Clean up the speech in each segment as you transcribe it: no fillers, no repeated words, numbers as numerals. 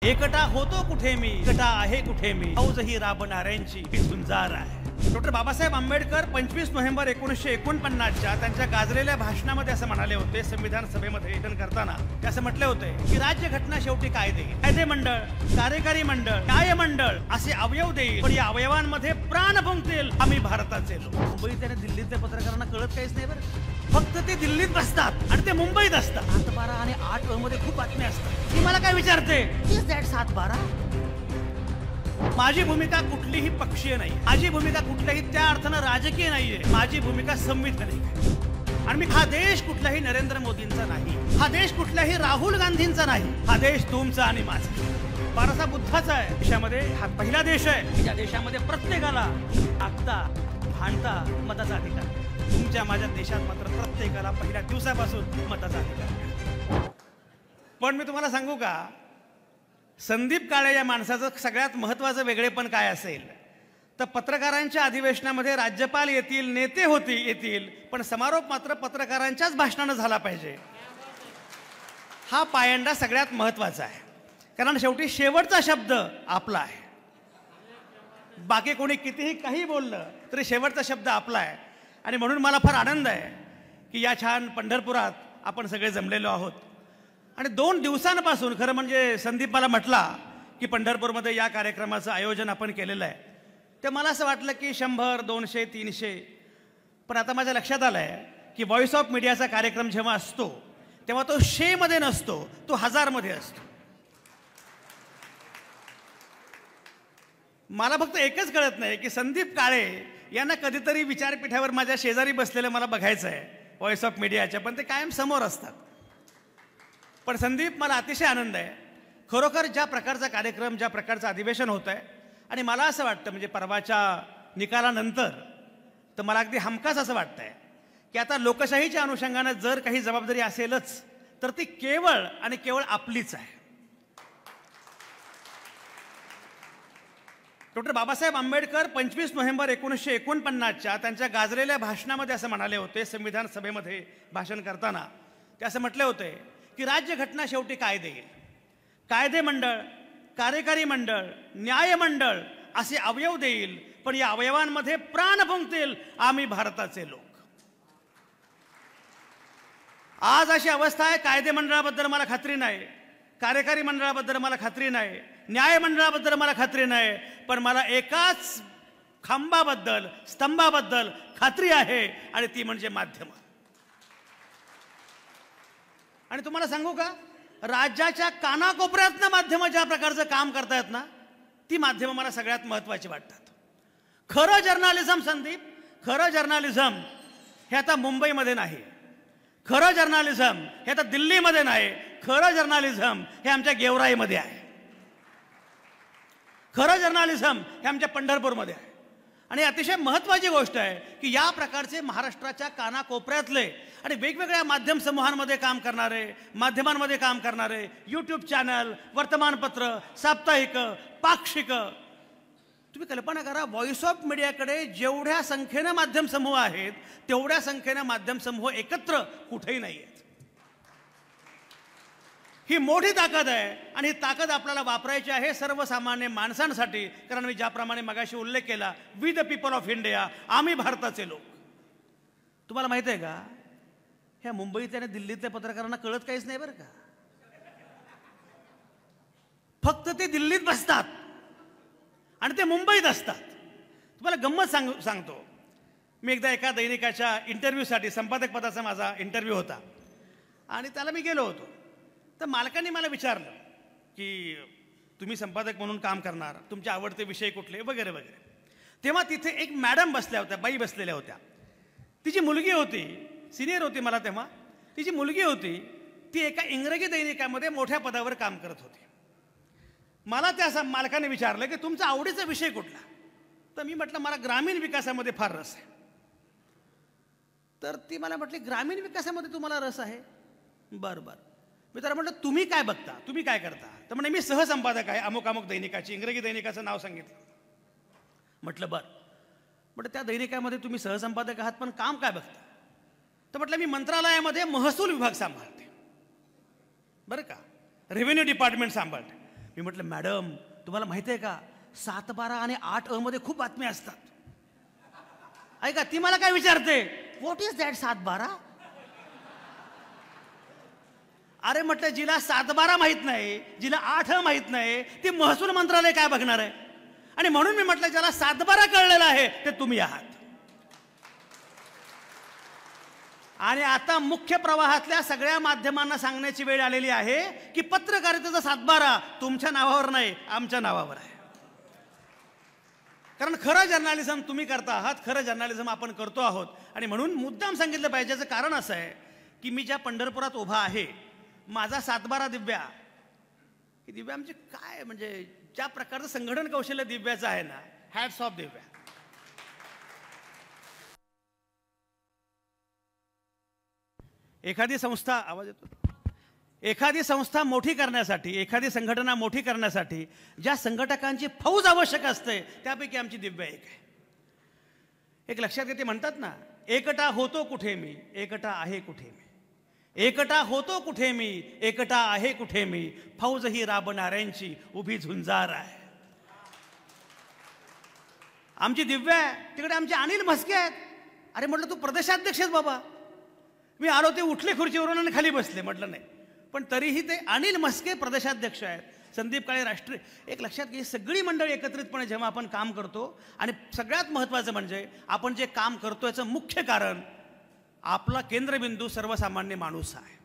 एकटा होतो कुठे मी, एकटा आहे कुठे मी, फौज ही राबणाऱ्यांची ही झुंजार आहे. डॉक्टर बाबासाहेब आंबेडकर 25 नोव्हेंबर 1949च्या त्यांच्या गाजलेल्या भाषणामध्ये असं म्हणाले होते, संविधान सभेमध्ये भाषण करताना ते असं म्हटले होते की राज्यघटना शेवटी कायदे मंडळ, कार्यकारी मंडळ, न्यायमंडळ असे अवयव देईल, पण या अवयवांमध्ये प्राण फुंकतील आम्ही भारताचे लोक. मुंबईत आणि दिल्लीतल्या पत्रकारांना कळत काहीच नाही बरं. फक्त ते दिल्लीत बसतात आणि ते मुंबईत असतात. 7-12 आणि 8 मध्ये खूप बातम्या असतात. ती मला काय विचारते, इज दॅट 7-12? माझी भूमिका कुठलीही पक्षीय नाही, माझी भूमिका कुठल्याही त्या अर्थानं राजकीय नाहीये. माझी भूमिका संविधानिक आहे. आणि मी हा देश कुठल्याही नरेंद्र मोदींचा नाही, हा देश कुठल्याही राहुल गांधींचा नाही, हा देश तुमचा आणि माझा, पारसा बुद्धाचा आहे. देशामध्ये हा पहिला देश आहे ज्या देशामध्ये प्रत्येकाला आखता भांडता मताचा अधिकार. तुमच्या माझ्या देशात मात्र प्रत्येकाला पहिल्या दिवसापासून मताचा अधिकार. पण मी तुम्हाला सांगू का, संदीप काळे या माणसाचं सगळ्यात महत्त्वाचं वेगळेपण काय असेल तर पत्रकारांच्या अधिवेशनामध्ये राज्यपाल येतील, नेते येतील, पण समारोप मात्र पत्रकारांच्याच भाषणानं झाला पाहिजे. हा पायंडा सगळ्यात महत्त्वाचा आहे, कारण शेवटी शेवटचा शब्द आपला आहे. बाकी कोणी कितीही काही बोललं तरी शेवटचा शब्द आपला आहे. आणि म्हणून मला फार आनंद आहे की या छान पंढरपुरात आपण सगळे जमलेलो आहोत. आणि 2 दिवसांपासून खरं म्हणजे संदीप मला म्हटला की पंढरपूरमध्ये या कार्यक्रमाचं आयोजन आपण केलेलं आहे, ते मला असं वाटलं की 100, 200, 300. पण आता माझ्या लक्षात आलं आहे की व्हॉइस ऑफ मीडियाचा कार्यक्रम जेव्हा असतो तेव्हा तो 100 मध्ये नसतो, तो 1000 मध्ये असतो. मला फक्त एकच कळत नाही की संदीप काळे यांना कधीतरी विचारपीठावर माझ्या शेजारी बसलेलं मला बघायचं आहे व्हॉइस ऑफ मीडियाच्या, पण ते कायम समोर असतात. पण संदीप, मला अतिशय आनंद आहे खरोखर ज्या प्रकारचा कार्यक्रम, ज्या प्रकारचं अधिवेशन होत आहे. आणि मला असं वाटतं म्हणजे परवाच्या निकालानंतर तर मला अगदी हमखास असं वाटतं आहे की आता लोकशाहीच्या अनुषंगानं जर काही जबाबदारी असेलच तर ती केवळ आणि केवळ आपलीच आहे. डॉक्टर बाबासाहेब आंबेडकर 25 नोव्हेंबर 1949च्या त्यांच्या गाजलेल्या भाषणामध्ये असं म्हणाले होते, संविधान सभेमध्ये भाषण करताना ते असं म्हटले होते की राज्यघटना शेवटी कायदे मंडळ, कार्यकारी मंडळ, न्यायमंडळ असे अवयव देईल, पण या अवयवांमध्ये प्राण फुंकतील आम्ही भारताचे लोक. आज अशी अवस्था आहे, कायदे मंडळाबद्दल मला खात्री नाही, कार्यकारी मंडळाबद्दल मला खात्री नाही, न्याय मंडळाबद्दल मला खात्री नाही, पण मला एकाच खांबाबद्दल, स्तंभाबद्दल खात्री आहे आणि ती म्हणजे माध्यम. आणि तुम्हाला सांगू का, राज्याच्या कानाकोपऱ्यातनं माध्यमं ज्या प्रकारचं काम करतायत ना, ती माध्यमं मला सगळ्यात महत्त्वाची वाटतात. खरं जर्नालिझम संदीप, खरं जर्नालिझम हे आता मुंबईमध्ये नाही, खरं जर्नालिझम हे आता दिल्लीमध्ये नाही, खरं जर्नालिझम हे आमच्या गेवराईमध्ये आहे, खरं जर्नालिझम हे आमच्या पंढरपूरमध्ये आहे. आणि अतिशय महत्त्वाची गोष्ट आहे की या प्रकारचे महाराष्ट्राच्या कानाकोपऱ्यातले आणि वेगवेगळ्या माध्यम समूहांमध्ये काम करणारे, माध्यमांमध्ये काम करणारे, यूट्यूब चॅनल, वर्तमानपत्र, साप्ताहिक, पाक्षिक, तुम्ही कल्पना करा, व्हॉइस ऑफ मीडियाकडे जेवढ्या संख्येनं माध्यम समूह आहेत तेवढ्या संख्येनं माध्यम समूह एकत्र कुठेही नाही आहेत. ही मोठी ताकद आहे आणि ही ताकद आपल्याला वापरायची आहे सर्वसामान्य माणसांसाठी. कारण मी ज्याप्रमाणे मगाशी उल्लेख केला, we the people of India, आम्ही भारताचे लोक. तुम्हाला माहिती आहे का, ह्या मुंबईत आणि दिल्लीतल्या पत्रकारांना कळत काहीच नाही बरं का. फक्त ते दिल्लीत बसतात आणि ते मुंबईत असतात. तुम्हाला गंमत सांगतो, मी एकदा एका दैनिकाच्या इंटरव्ह्यूसाठी, संपादक पदाचा माझा इंटरव्ह्यू होता आणि त्याला मी गेलो होतो. तर मालकांनी मला विचारलं की तुम्ही संपादक म्हणून काम करणार, तुमचे आवडते विषय कुठले वगैरे वगैरे. तेव्हा तिथे एक मॅडम बसल्या होत्या, बाई बसलेल्या होत्या. तिची मुलगी होती, सिनियर होती मला तेव्हा, तिची मुलगी होती, ती एका इंग्रजी दैनिकामध्ये मोठ्या पदावर काम करत होती. मला त्या मालकाने विचारलं की तुमचा आवडीचा विषय कुठला. तर मी म्हटलं मला ग्रामीण विकासामध्ये फार रस आहे. तर ती मला म्हटली ग्रामीण विकासामध्ये तुम्हाला रस आहे, बरं बरं. मी त्याला म्हटलं तुम्ही काय बघता, तुम्ही काय करता. तर म्हणे मी सहसंपादक आहे अमुक अमुक दैनिकाची, इंग्रजी दैनिकाचं नाव सांगितलं. म्हटलं बरं. म्हटलं त्या दैनिकामध्ये तुम्ही सहसंपादक आहात, पण काम काय बघता. तर म्हटलं मी मंत्रालयामध्ये महसूल विभाग सांभाळते बरं का, रेव्हेन्यू डिपार्टमेंट सांभाळते. मी म्हटलं मॅडम तुम्हाला माहिती आहे का 7-12 आणि 8 मध्ये खूप बातम्या असतात. ऐका ती मला काय विचारते व्हॉट इज दॅट 7-12. अरे म्हटलं जिला 7-12 माहित नाही, जिला 8 माहित नाही, ती महसूल मंत्रालय काय बघणार आहे. आणि म्हणून मी म्हटलं ज्याला 7-12 कळलेलं आहे ते तुम्ही आहात. आणि आता मुख्य प्रवाहातल्या सगळ्या माध्यमांना सांगण्याची वेळ आलेली आहे की पत्रकारितेचा 7-12 तुमच्या नावावर नाही, आमच्या नावावर आहे. कारण खरं जर्नालिझम तुम्ही करता आहात, खरं जर्नालिझम आपण करतो आहोत. आणि म्हणून मुद्दाम सांगितलं पाहिजे. याचं कारण असं आहे की मी ज्या पंढरपुरात उभा आहे, माझा 7-12 दिव्या, ही दिव्या आमचे काय म्हणजे ज्या प्रकारचं संघटन कौशल्य दिव्याचं आहे ना, हॅट्स ऑफ दिव्या. एखादी संस्था आवाज येतो, एखादी संस्था मोठी करण्यासाठी, एखादी संघटना मोठी करण्यासाठी ज्या संघटकांची फौज आवश्यक असते त्यापैकी आमची दिव्या एक आहे. एक लक्षात घेते म्हणतात ना, एकटा होतो कुठे मी, एकटा आहे कुठे मी, एकटा होतो कुठे मी, एकटा आहे कुठे मी, फौज ही राबणाऱ्यांची उभी झुंजार आहे. आमची दिव्या आहे, तिकडे आमचे अनिल म्हस्के आहेत. अरे म्हटलं तू प्रदेशाध्यक्ष आहेस बाबा. मी आलो ते उठले खुर्चीवरून आणि खाली बसले. म्हटलं नाही, पण तरीही ते अनिल म्हस्के प्रदेशाध्यक्ष आहेत, संदीप काळे राष्ट्रीय. एक लक्षात घे, सगळी मंडळी एकत्रितपणे जेव्हा आपण काम करतो, आणि सगळ्यात महत्त्वाचं म्हणजे आपण जे काम करतो याचं मुख्य कारण आपला केंद्रबिंदू सर्वसामान्य माणूस आहे.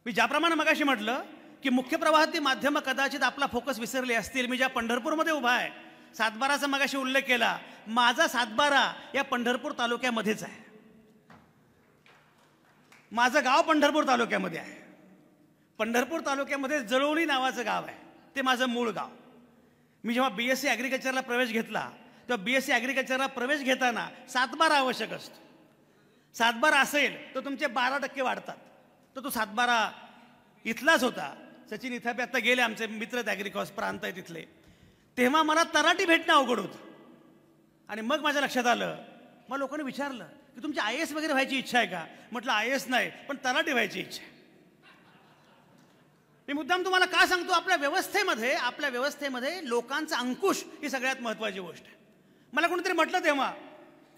मी ज्याप्रमाणे मगाशी म्हटलं की मुख्य प्रवाहातील माध्यमं कदाचित आपला फोकस विसरले असतील. मी ज्या पंढरपूरमध्ये उभा आहे, 7-12चा मगाशी उल्लेख केला, माझा 7-12 या पंढरपूर तालुक्यामध्येच आहे. माझं गाव पंढरपूर तालुक्यामध्ये आहे. पंढरपूर तालुक्यामध्ये जळोली नावाचं गाव आहे, ते माझं मूळ गाव. मी जेव्हा BSc ॲग्रिकल्चरला प्रवेश घेतला तेव्हा BSc ॲग्रिकल्चरला प्रवेश घेताना 7-12 आवश्यक असतो. 7-12 असेल तर तुमचे 12% वाढतात. तर तो 7-12 इथलाच होता. सचिन इथापे आता गेले, आमचे मित्र ॲग्रिकॉस प्रांत आहे तिथले. तेव्हा मला तराटी भेटणं अवघड होतं. आणि मग माझ्या लक्षात आलं, मग लोकांनी विचारलं की तुमची IAS वगैरे व्हायची इच्छा आहे का. म्हटलं IAS नाही, पण तराटी व्हायची इच्छा आहे. मी मुद्दाम तुम्हाला का सांगतो, आपल्या व्यवस्थेमध्ये लोकांचा अंकुश ही सगळ्यात महत्त्वाची गोष्ट आहे. मला कोणीतरी म्हटलं तेव्हा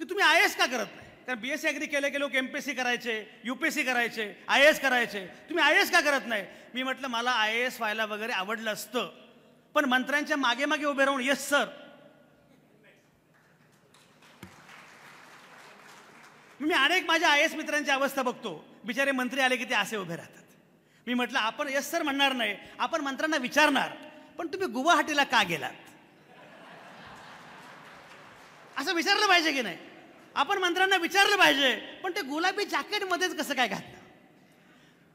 की तुम्ही IAS का करत नाही. कारण BSc ॲग्री केले की लोक MPSC करायचे, UPSC करायचे, IAS करायचे, तुम्ही IAS का करत नाही. मी म्हटलं मला IAS व्हायला वगैरे आवडलं असतं, पण मंत्र्यांच्या मागे मागे उभे राहून येस सर. मी अनेक माझ्या IAS मित्रांची अवस्था बघतो, बिचारे मंत्री आले की ते असे उभे राहतात. मी म्हटलं आपण येस सर म्हणणार नाही, आपण मंत्र्यांना विचारणार, पण तुम्ही गुवाहाटीला का गेलात असं विचारलं पाहिजे की नाही. आपण मंत्र्यांना विचारलं पाहिजे, पण ते गुलाबी जॅकेटमध्येच कसं काय घातलं.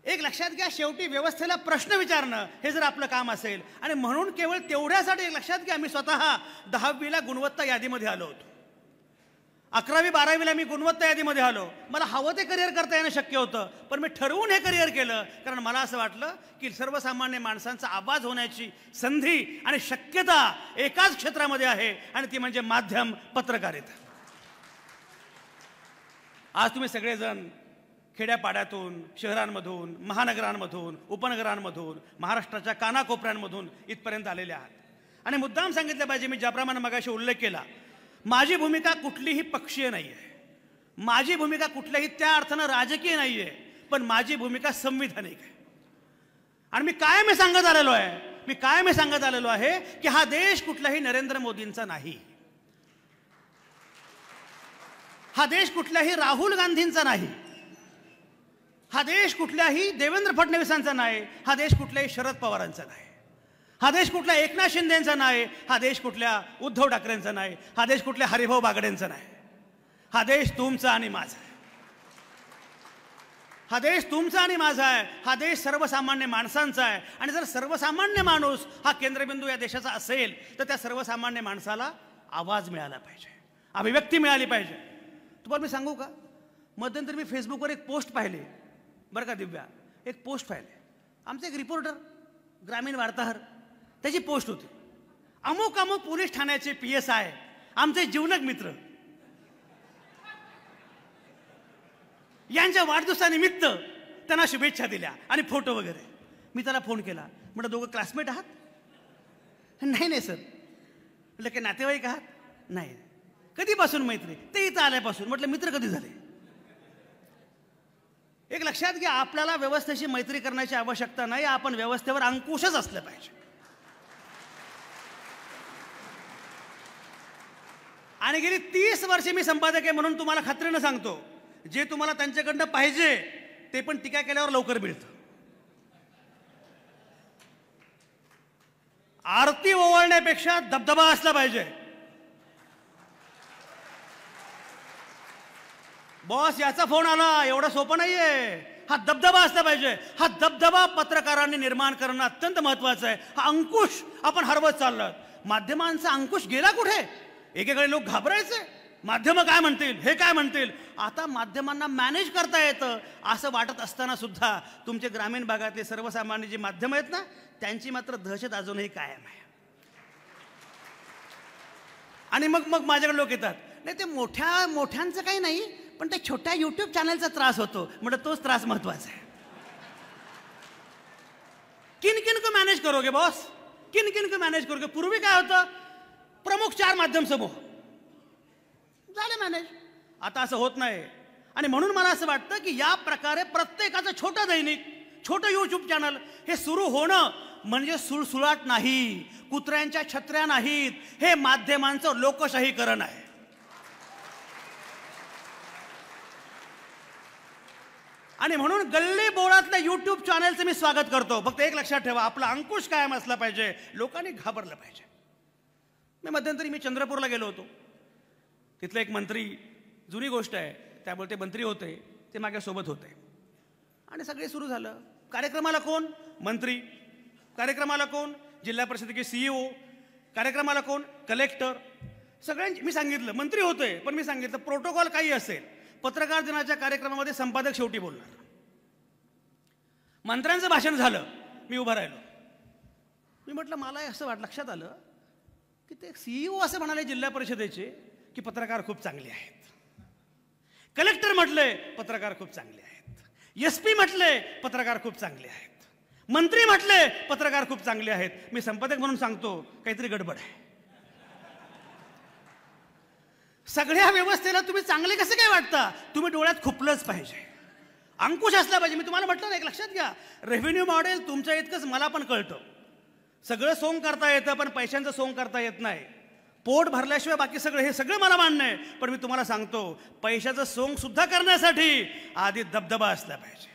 एक लक्षात घ्या, शेवटी व्यवस्थेला प्रश्न विचारणं हे जर आपलं काम असेल, आणि म्हणून केवळ तेवढ्यासाठी एक लक्षात घ्या, मी स्वतः 10वीला गुणवत्ता यादीमध्ये आलो होतो. 11वी-12वीला मी गुणवत्ता यादीमध्ये आलो. मला हवं ते करिअर करता येणं शक्य होतं, पण मी ठरवून हे करिअर केलं, कारण मला असं वाटलं की सर्वसामान्य माणसांचा आवाज होण्याची संधी आणि शक्यता एकाच क्षेत्रामध्ये आहे, आणि ती म्हणजे माध्यम पत्रकारिता. आज तुम्ही सगळेजण खेड्यापाड्यातून, शहरांमधून, महानगरांमधून, उपनगरांमधून, महाराष्ट्राच्या कानाकोपऱ्यांमधून इथपर्यंत आलेले आहात. आणि मुद्दाम सांगितलं पाहिजे, मी ज्याप्रमाणे मगाशी उल्लेख केला, माझी भूमिका कुठलीही पक्षीय नाही आहे, माझी भूमिका कुठल्याही त्या अर्थानं राजकीय नाही आहे, पण माझी भूमिका संविधानिक आहे. आणि मी कायम सांगत आलेलो आहे की हा देश कुठल्याही नरेंद्र मोदींचा नाही, हा देश कुठल्याही राहुल गांधींचा नाही, हा देश कुठल्याही देवेंद्र फडणवीसांचा नाही, हा देश कुठल्याही शरद पवारांचा नाही, हा देश कुठल्या एकनाथ शिंदेंचा नाही, हा देश कुठल्या उद्धव ठाकरेंचा नाही, हा देश कुठल्या हरिभाऊ बागडेंचा नाही. हा देश तुमचा आणि माझा आहे, हा देश तुमचा आणि माझा आहे, हा देश सर्वसामान्य माणसांचा आहे. आणि जर सर्वसामान्य माणूस हा केंद्रबिंदू या देशाचा असेल तर त्या सर्वसामान्य माणसाला आवाज मिळाला पाहिजे, अभिव्यक्ती मिळाली पाहिजे. तुम्हाला मी सांगू का, मध्यंतरी मी फेसबुकवर एक पोस्ट पाहिली बरं का दिव्या, एक पोस्ट पाहिली. आमचे एक रिपोर्टर, ग्रामीण वार्ताहर, त्याची पोस्ट होती, अमुक अमुक पोलीस ठाण्याचे PSI आमचे जीवलग मित्र यांच्या वाढदिवसानिमित्त त्यांना शुभेच्छा दिल्या आणि फोटो वगैरे. मी त्याला फोन केला, म्हटलं दोघं क्लासमेट आहात. नाही नाही सर. म्हटलं की नातेवाईक आहात? नाही. कधीपासून मैत्री? ते इथं आल्यापासून. म्हटलं मित्र कधी झाले? एक लक्षात घ्या, आपल्याला व्यवस्थेशी मैत्री करण्याची आवश्यकता नाही, आपण व्यवस्थेवर अंकुशच असलं पाहिजे. आणि गेली 30 वर्षे मी संपादक आहे म्हणून तुम्हाला खात्रीनं सांगतो, जे तुम्हाला त्यांच्याकडनं पाहिजे ते पण टीका केल्यावर लवकर मिळतं. आरती ओवाळण्यापेक्षा दबदबा असला पाहिजे. बॉस याचा फोन आला, एवढं सोपं नाहीये. हा दबदबा असला पाहिजे. हा दबदबा पत्रकारांनी निर्माण करणं अत्यंत महत्वाचं आहे. हा अंकुश आपण हरवत चाललोय. माध्यमांचा अंकुश गेला कुठे? एकेकाळी लोक घाबरायचे, माध्यम काय म्हणतील, हे काय म्हणतील. आता माध्यमांना मॅनेज करता येतं असं वाटत असताना सुद्धा तुमचे ग्रामीण भागातले सर्वसामान्य जी माध्यम आहेत ना, त्यांची मात्र दहशत अजूनही कायम आहे. आणि मग माझ्याकडे लोक येतात, नाही ते मोठ्यांचं काही नाही, पण त्या छोट्या युट्यूब चॅनलचा त्रास होतो. म्हणजे तोच त्रास महत्वाचा आहे. किन को मॅनेज करोगे बॉस, किन को मॅनेज करोगे. पूर्वी काय होतं, प्रमुख 4 माध्यम समूह झाले मॅनेज. आता असं होत नाही. आणि म्हणून मला असं वाटतं की या प्रकारे प्रत्येकाचं छोटं दैनिक, छोटं युट्यूब चॅनल हे सुरू होणं म्हणजे सुळसुळाट नाही, कुत्र्यांच्या छत्र्या नाहीत, हे माध्यमांचं लोकशाहीकरण आहे. आणि म्हणून गल्ली बोळातल्या युट्यूब चॅनलचं मी स्वागत करतो. फक्त एक लक्षात ठेवा, आपला अंकुश कायम असला पाहिजे, लोकांनी घाबरलं पाहिजे. मध्यंतरी मी चंद्रपूरला गेलो होतो. तिथले एक मंत्री, जुनी गोष्ट आहे, त्यामुळे ते मंत्री होते, ते माझ्यासोबत होते. आणि सगळे सुरू झालं. कार्यक्रमाला कोण? मंत्री. कार्यक्रमाला कोण? जिल्हा परिषदेचे CEO. कार्यक्रमाला कोण? कलेक्टर. सगळ्यांची मी सांगितलं, मंत्री होते पण मी सांगितलं प्रोटोकॉल काही असेल, पत्रकार दिनाच्या कार्यक्रमामध्ये संपादक शेवटी बोलणार. मंत्र्यांचं भाषण झालं, मी उभा राहिलो. मी म्हटलं मला असं लक्षात आलं की ते CEO असं म्हणाले जिल्हा परिषदेचे की पत्रकार खूप चांगले आहेत. कलेक्टर म्हटले पत्रकार खूप चांगले आहेत. SP म्हटले पत्रकार खूप चांगले आहेत. मंत्री म्हटले पत्रकार खूप चांगले आहेत. मी संपादक म्हणून सांगतो काहीतरी गडबड आहे. सगळ्या व्यवस्थेला तुम्ही चांगले कसे काय वाटता? तुम्ही डोळ्यात खुपलंच पाहिजे, अंकुश असला पाहिजे. मी तुम्हाला म्हटलं ना, एक लक्षात घ्या, रेव्हेन्यू मॉडेल तुमच्या इतकंच मला पण कळतं. सगळं सोंग करता येतं पण पैशांचं सोंग करता येत नाही. पोट भरल्याशिवाय बाकी सगळं, हे सगळं मला मान्य आहे. पण मी तुम्हाला सांगतो, पैशाचं सोंग सुद्धा करण्यासाठी आधी दबदबा असला पाहिजे.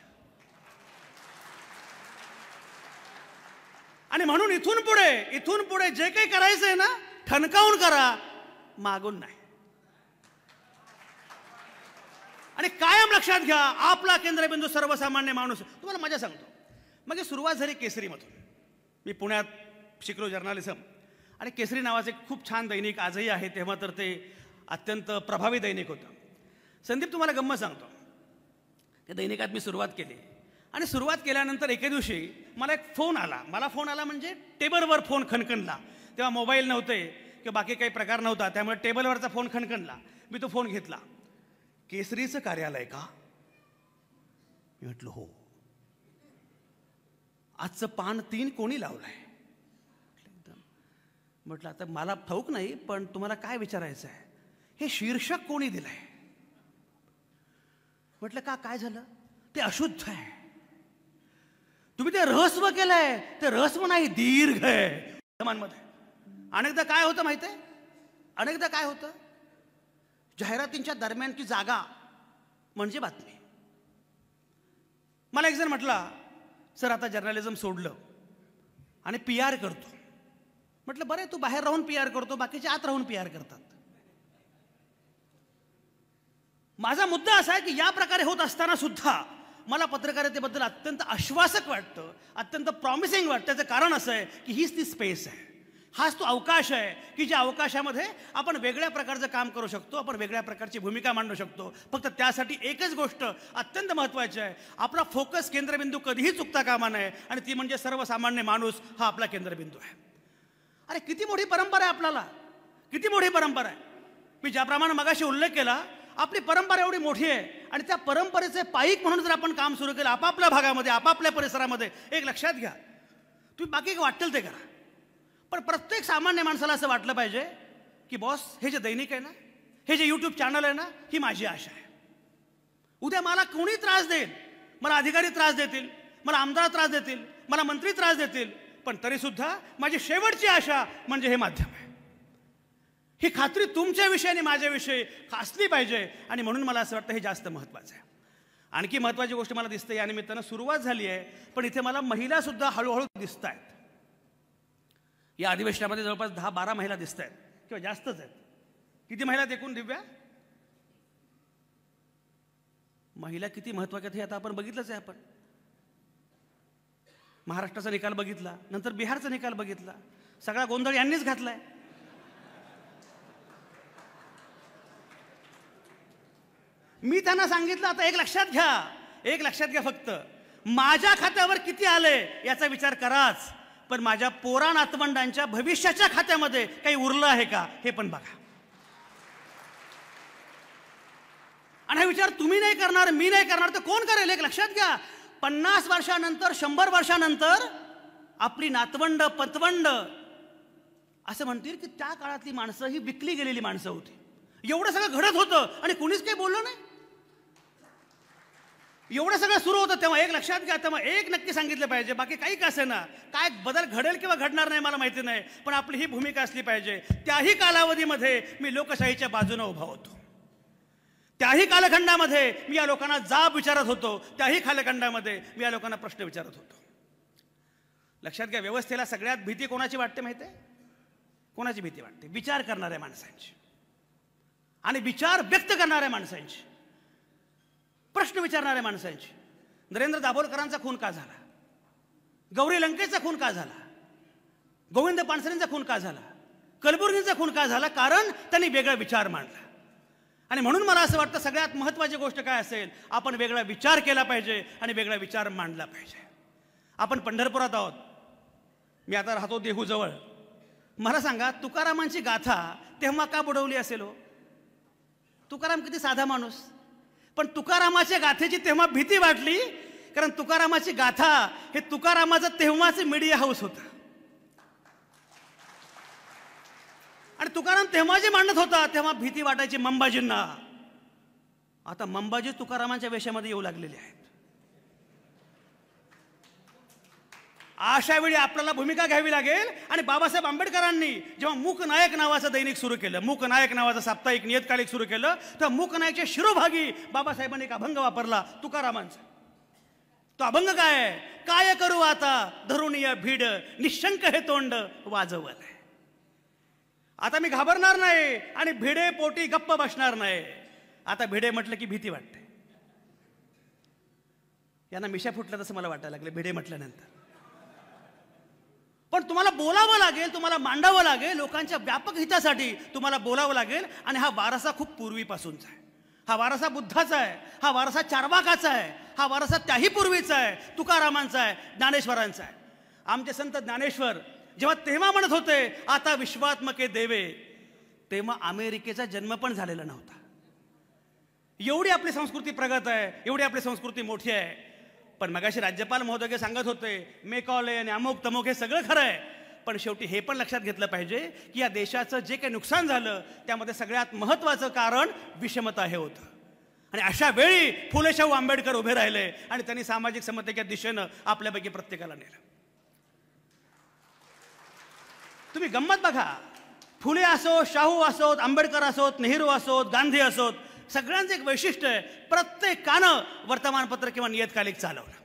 आणि म्हणून इथून पुढे जे काही करायचंय ना, ठणकावून करा, मागून नाही. आणि कायम लक्षात घ्या, आपला केंद्रबिंदू सर्वसामान्य माणूस. तुम्हाला मजा सांगतो, मग सुरुवात झाली केसरीमधून. मी पुण्यात शिकलो जर्नालिझम, आणि केसरी नावाचे खूप छान दैनिक आजही आहे, तेव्हा तर ते अत्यंत प्रभावी दैनिक होतं. संदीप, तुम्हाला गंमत सांगतो, त्या दैनिकात मी सुरुवात केली. आणि सुरुवात केल्यानंतर एके दिवशी मला एक फोन आला. मला फोन आला म्हणजे टेबलवर फोन खणखणला. तेव्हा मोबाईल नव्हते किंवा बाकी काही प्रकार नव्हता, त्यामुळे टेबलवरचा फोन खणखणला. मी तो फोन घेतला. केसरीचं कार्यालय का? मी म्हटलं हो. आजचं पान 3 कोणी लावलंय? म्हटलं आता मला ठाऊक नाही, पण तुम्हाला काय विचारायचं आहे? हे शीर्षक कोणी दिलंय? म्हटलं का, काय झालं? ते अशुद्ध आहे. तुम्ही ते रहस्व केलंय. ते रहस्व नाही, दीर्घ आहे. अनेकदा काय होतं माहिती आहे? अनेकदा काय होतं, जाहिरातींच्या दरम्यानची जागा म्हणजे बातमी. मला एक जण म्हटला, सर आता जर्नलिझम सोडलं आणि PR करतो. म्हटलं बरं, तू बाहेर राहून PR करतो, बाकीचे आत राहून PR करतात. माझा मुद्दा असा आहे की या प्रकारे होत असताना सुद्धा मला पत्रकारितेबद्दल अत्यंत आश्वासक वाटतं, अत्यंत प्रॉमिसिंग वाटतं. त्याचं कारण असं आहे की हीच ती स्पेस आहे, हाच तो अवकाश आहे की ज्या अवकाशामध्ये आपण वेगळ्या प्रकारचं काम करू शकतो, आपण वेगळ्या प्रकारची भूमिका मांडू शकतो. फक्त त्यासाठी एकच गोष्ट अत्यंत महत्त्वाची आहे, आपला फोकस, केंद्रबिंदू कधीही चुकता कामा नये, आणि ती म्हणजे सर्वसामान्य माणूस हा आपला केंद्रबिंदू आहे. अरे किती मोठी परंपरा आहे आपल्याला, किती मोठी परंपरा आहे. मी ज्याप्रमाणे मगाशी उल्लेख केला, आपली परंपरा एवढी मोठी आहे, आणि त्या परंपरेचे पाईक म्हणून जर आपण काम सुरू केलं आपापल्या भागामध्ये, आपापल्या परिसरामध्ये, एक लक्षात घ्या, तुम्ही बाकी वाटेल ते करा, पण प्रत्येक सामान्य माणसाला असं वाटलं पाहिजे की बॉस, हे जे दैनिक आहे ना, हे जे यूट्यूब चॅनल आहे ना, ही माझी आशा आहे. उद्या मला कोणी त्रास देईल, मला अधिकारी त्रास देतील, मला आमदार त्रास देतील, मला मंत्री त्रास देतील, पण तरीसुद्धा माझी शेवटची आशा म्हणजे हे माध्यम आहे. ही खात्री तुमच्याविषयी आणि माझ्याविषयी असली पाहिजे. आणि म्हणून मला असं वाटतं हे जास्त महत्त्वाचं आहे. आणखी महत्त्वाची गोष्ट मला दिसते, या निमित्तानं सुरुवात झाली आहे, पण इथे मला महिलासुद्धा हळूहळू दिसत आहेत. या अधिवेशनामध्ये जवळपास 10-12 महिला दिसत आहेत किंवा जास्तच आहेत. किती महिला एकूण दिव्या? महिला किती महत्त्वाच्या हे आता आपण बघितलंच आहे. आपण महाराष्ट्राचा निकाल बघितला, नंतर बिहारचा निकाल बघितला, सगळा गोंधळ यांनीच घातलाय. मी त्यांना सांगितलं, आता एक लक्षात घ्या, फक्त माझ्या खात्यावर किती आले याचा विचार कराच, पण माझ्या पोरा नातवंडांच्या भविष्याच्या खात्यामध्ये काही उरलं आहे का हे पण बघा. आणि हा विचार तुम्ही नाही करणार, मी नाही करणार, तर कोण करेल? एक लक्षात घ्या, 50 वर्षानंतर, 100 वर्षानंतर आपली नातवंड पतवंड असं म्हणतील की त्या काळातली माणसं ही विकली गेलेली माणसं होती. एवढं सगळं घडत होतं आणि कुणीच काही बोललं नाही. एवढं सगळं सुरू होतं तेव्हा. एक लक्षात घ्या, तेव्हा एक नक्की सांगितलं पाहिजे, बाकी काही का असेना, काय बदल घडेल किंवा घडणार नाही मला माहिती नाही, पण आपली ही भूमिका असली पाहिजे. त्याही कालावधीमध्ये मी लोकशाहीच्या बाजूने उभा होतो. त्याही कालखंडामध्ये मी या लोकांना जाब विचारत होतो. त्याही कालखंडामध्ये मी या लोकांना प्रश्न विचारत होतो. लक्षात घ्या, व्यवस्थेला सगळ्यात भीती कोणाची वाटते माहिती आहे? कोणाची भीती वाटते? विचार करणाऱ्या माणसांची आणि विचार व्यक्त करणाऱ्या माणसांची, प्रश्न विचारणाऱ्या माणसांची. नरेंद्र दाभोलकरांचा खून का झाला? गौरी लंकेचा खून का झाला? गोविंद पानसरेंचा खून का झाला? कलबुर्गीचा खून का झाला? कारण त्यांनी वेगळा विचार मांडला. आणि म्हणून मला असं वाटतं सगळ्यात महत्त्वाची गोष्ट काय असेल, आपण वेगळा विचार केला पाहिजे आणि वेगळा विचार मांडला पाहिजे. आपण पंढरपुरात आहोत, मी आता राहतो देहूजवळ. मला सांगा, तुकारामांची गाथा तेव्हा का बुडवली असेल हो? तुकाराम किती साधा माणूस, पण तुकारामाच्या गाथेची तेव्हा भीती वाटली, कारण तुकारामाची गाथा हे तुकारामाचं तेव्हाचं मीडिया हाऊस होतं. आणि तुकाराम तेव्हा जे मांडत होता तेव्हा भीती वाटायची मंबाजींना. आता मंबाजी तुकारामांच्या वेशामध्ये येऊ लागलेले आहेत. अशा वेळी आपल्याला भूमिका घ्यावी लागेल. आणि बाबासाहेब आंबेडकरांनी जेव्हा मूकनायक नावाचं दैनिक सुरू केलं, मूकनायक नावाचं साप्ताहिक नियतकालिक सुरू केलं, तेव्हा मूकनायकच्या शिरोभागी बाबासाहेबांनी एक अभंग वापरला तुकारामांचा. तो अभंग काय आहे? काय करू आता धरुणीय भीड, निशंक हे तोंड वाजवल. आता मी घाबरणार नाही आणि भिडे पोटी गप्प बसणार नाही. आता भिडे म्हटलं की भीती वाटते. यांना मिशा फुटलं तसं मला वाटायला लागलं भिडे म्हटल्यानंतर. पण तुम्हाला बोलावं लागेल, तुम्हाला मांडावं लागेल, लोकांच्या व्यापक हितासाठी तुम्हाला बोलावं लागेल. आणि हा वारसा खूप पूर्वीपासूनचा आहे. हा वारसा बुद्धाचा आहे, हा वारसा चार्वाकाचा आहे, हा वारसा त्याही पूर्वीचा आहे, तुकारामांचा आहे, ज्ञानेश्वरांचा आहे. आमचे संत ज्ञानेश्वर जेव्हा तेव्हा म्हणत होते आता विश्वात्मके देवे, तेव्हा अमेरिकेचा जन्म पण झालेला नव्हता. एवढी आपली संस्कृती प्रगत आहे, एवढी आपली संस्कृती मोठी आहे. पण मगाशी राज्यपाल महोदय सांगत होते मेकॉले आणि अमुक तमुक, हे सगळं खरं आहे. पण शेवटी हे पण लक्षात घेतलं पाहिजे की या देशाचं जे काही नुकसान झालं त्यामध्ये सगळ्यात महत्त्वाचं कारण विषमता हे होतं. आणि अशा वेळी फुले शाहू आंबेडकर उभे राहिले आणि त्यांनी सामाजिक समतेच्या दिशेनं आपल्यापैकी प्रत्येकाला नेलं. तुम्ही गंमत बघा, फुले असोत, शाहू असोत, आंबेडकर असोत, नेहरू असोत, गांधी असोत, सगळ्यांचं एक वैशिष्ट्य आहे, प्रत्येकानं वर्तमानपत्र किंवा नियतकालिक चालवलं.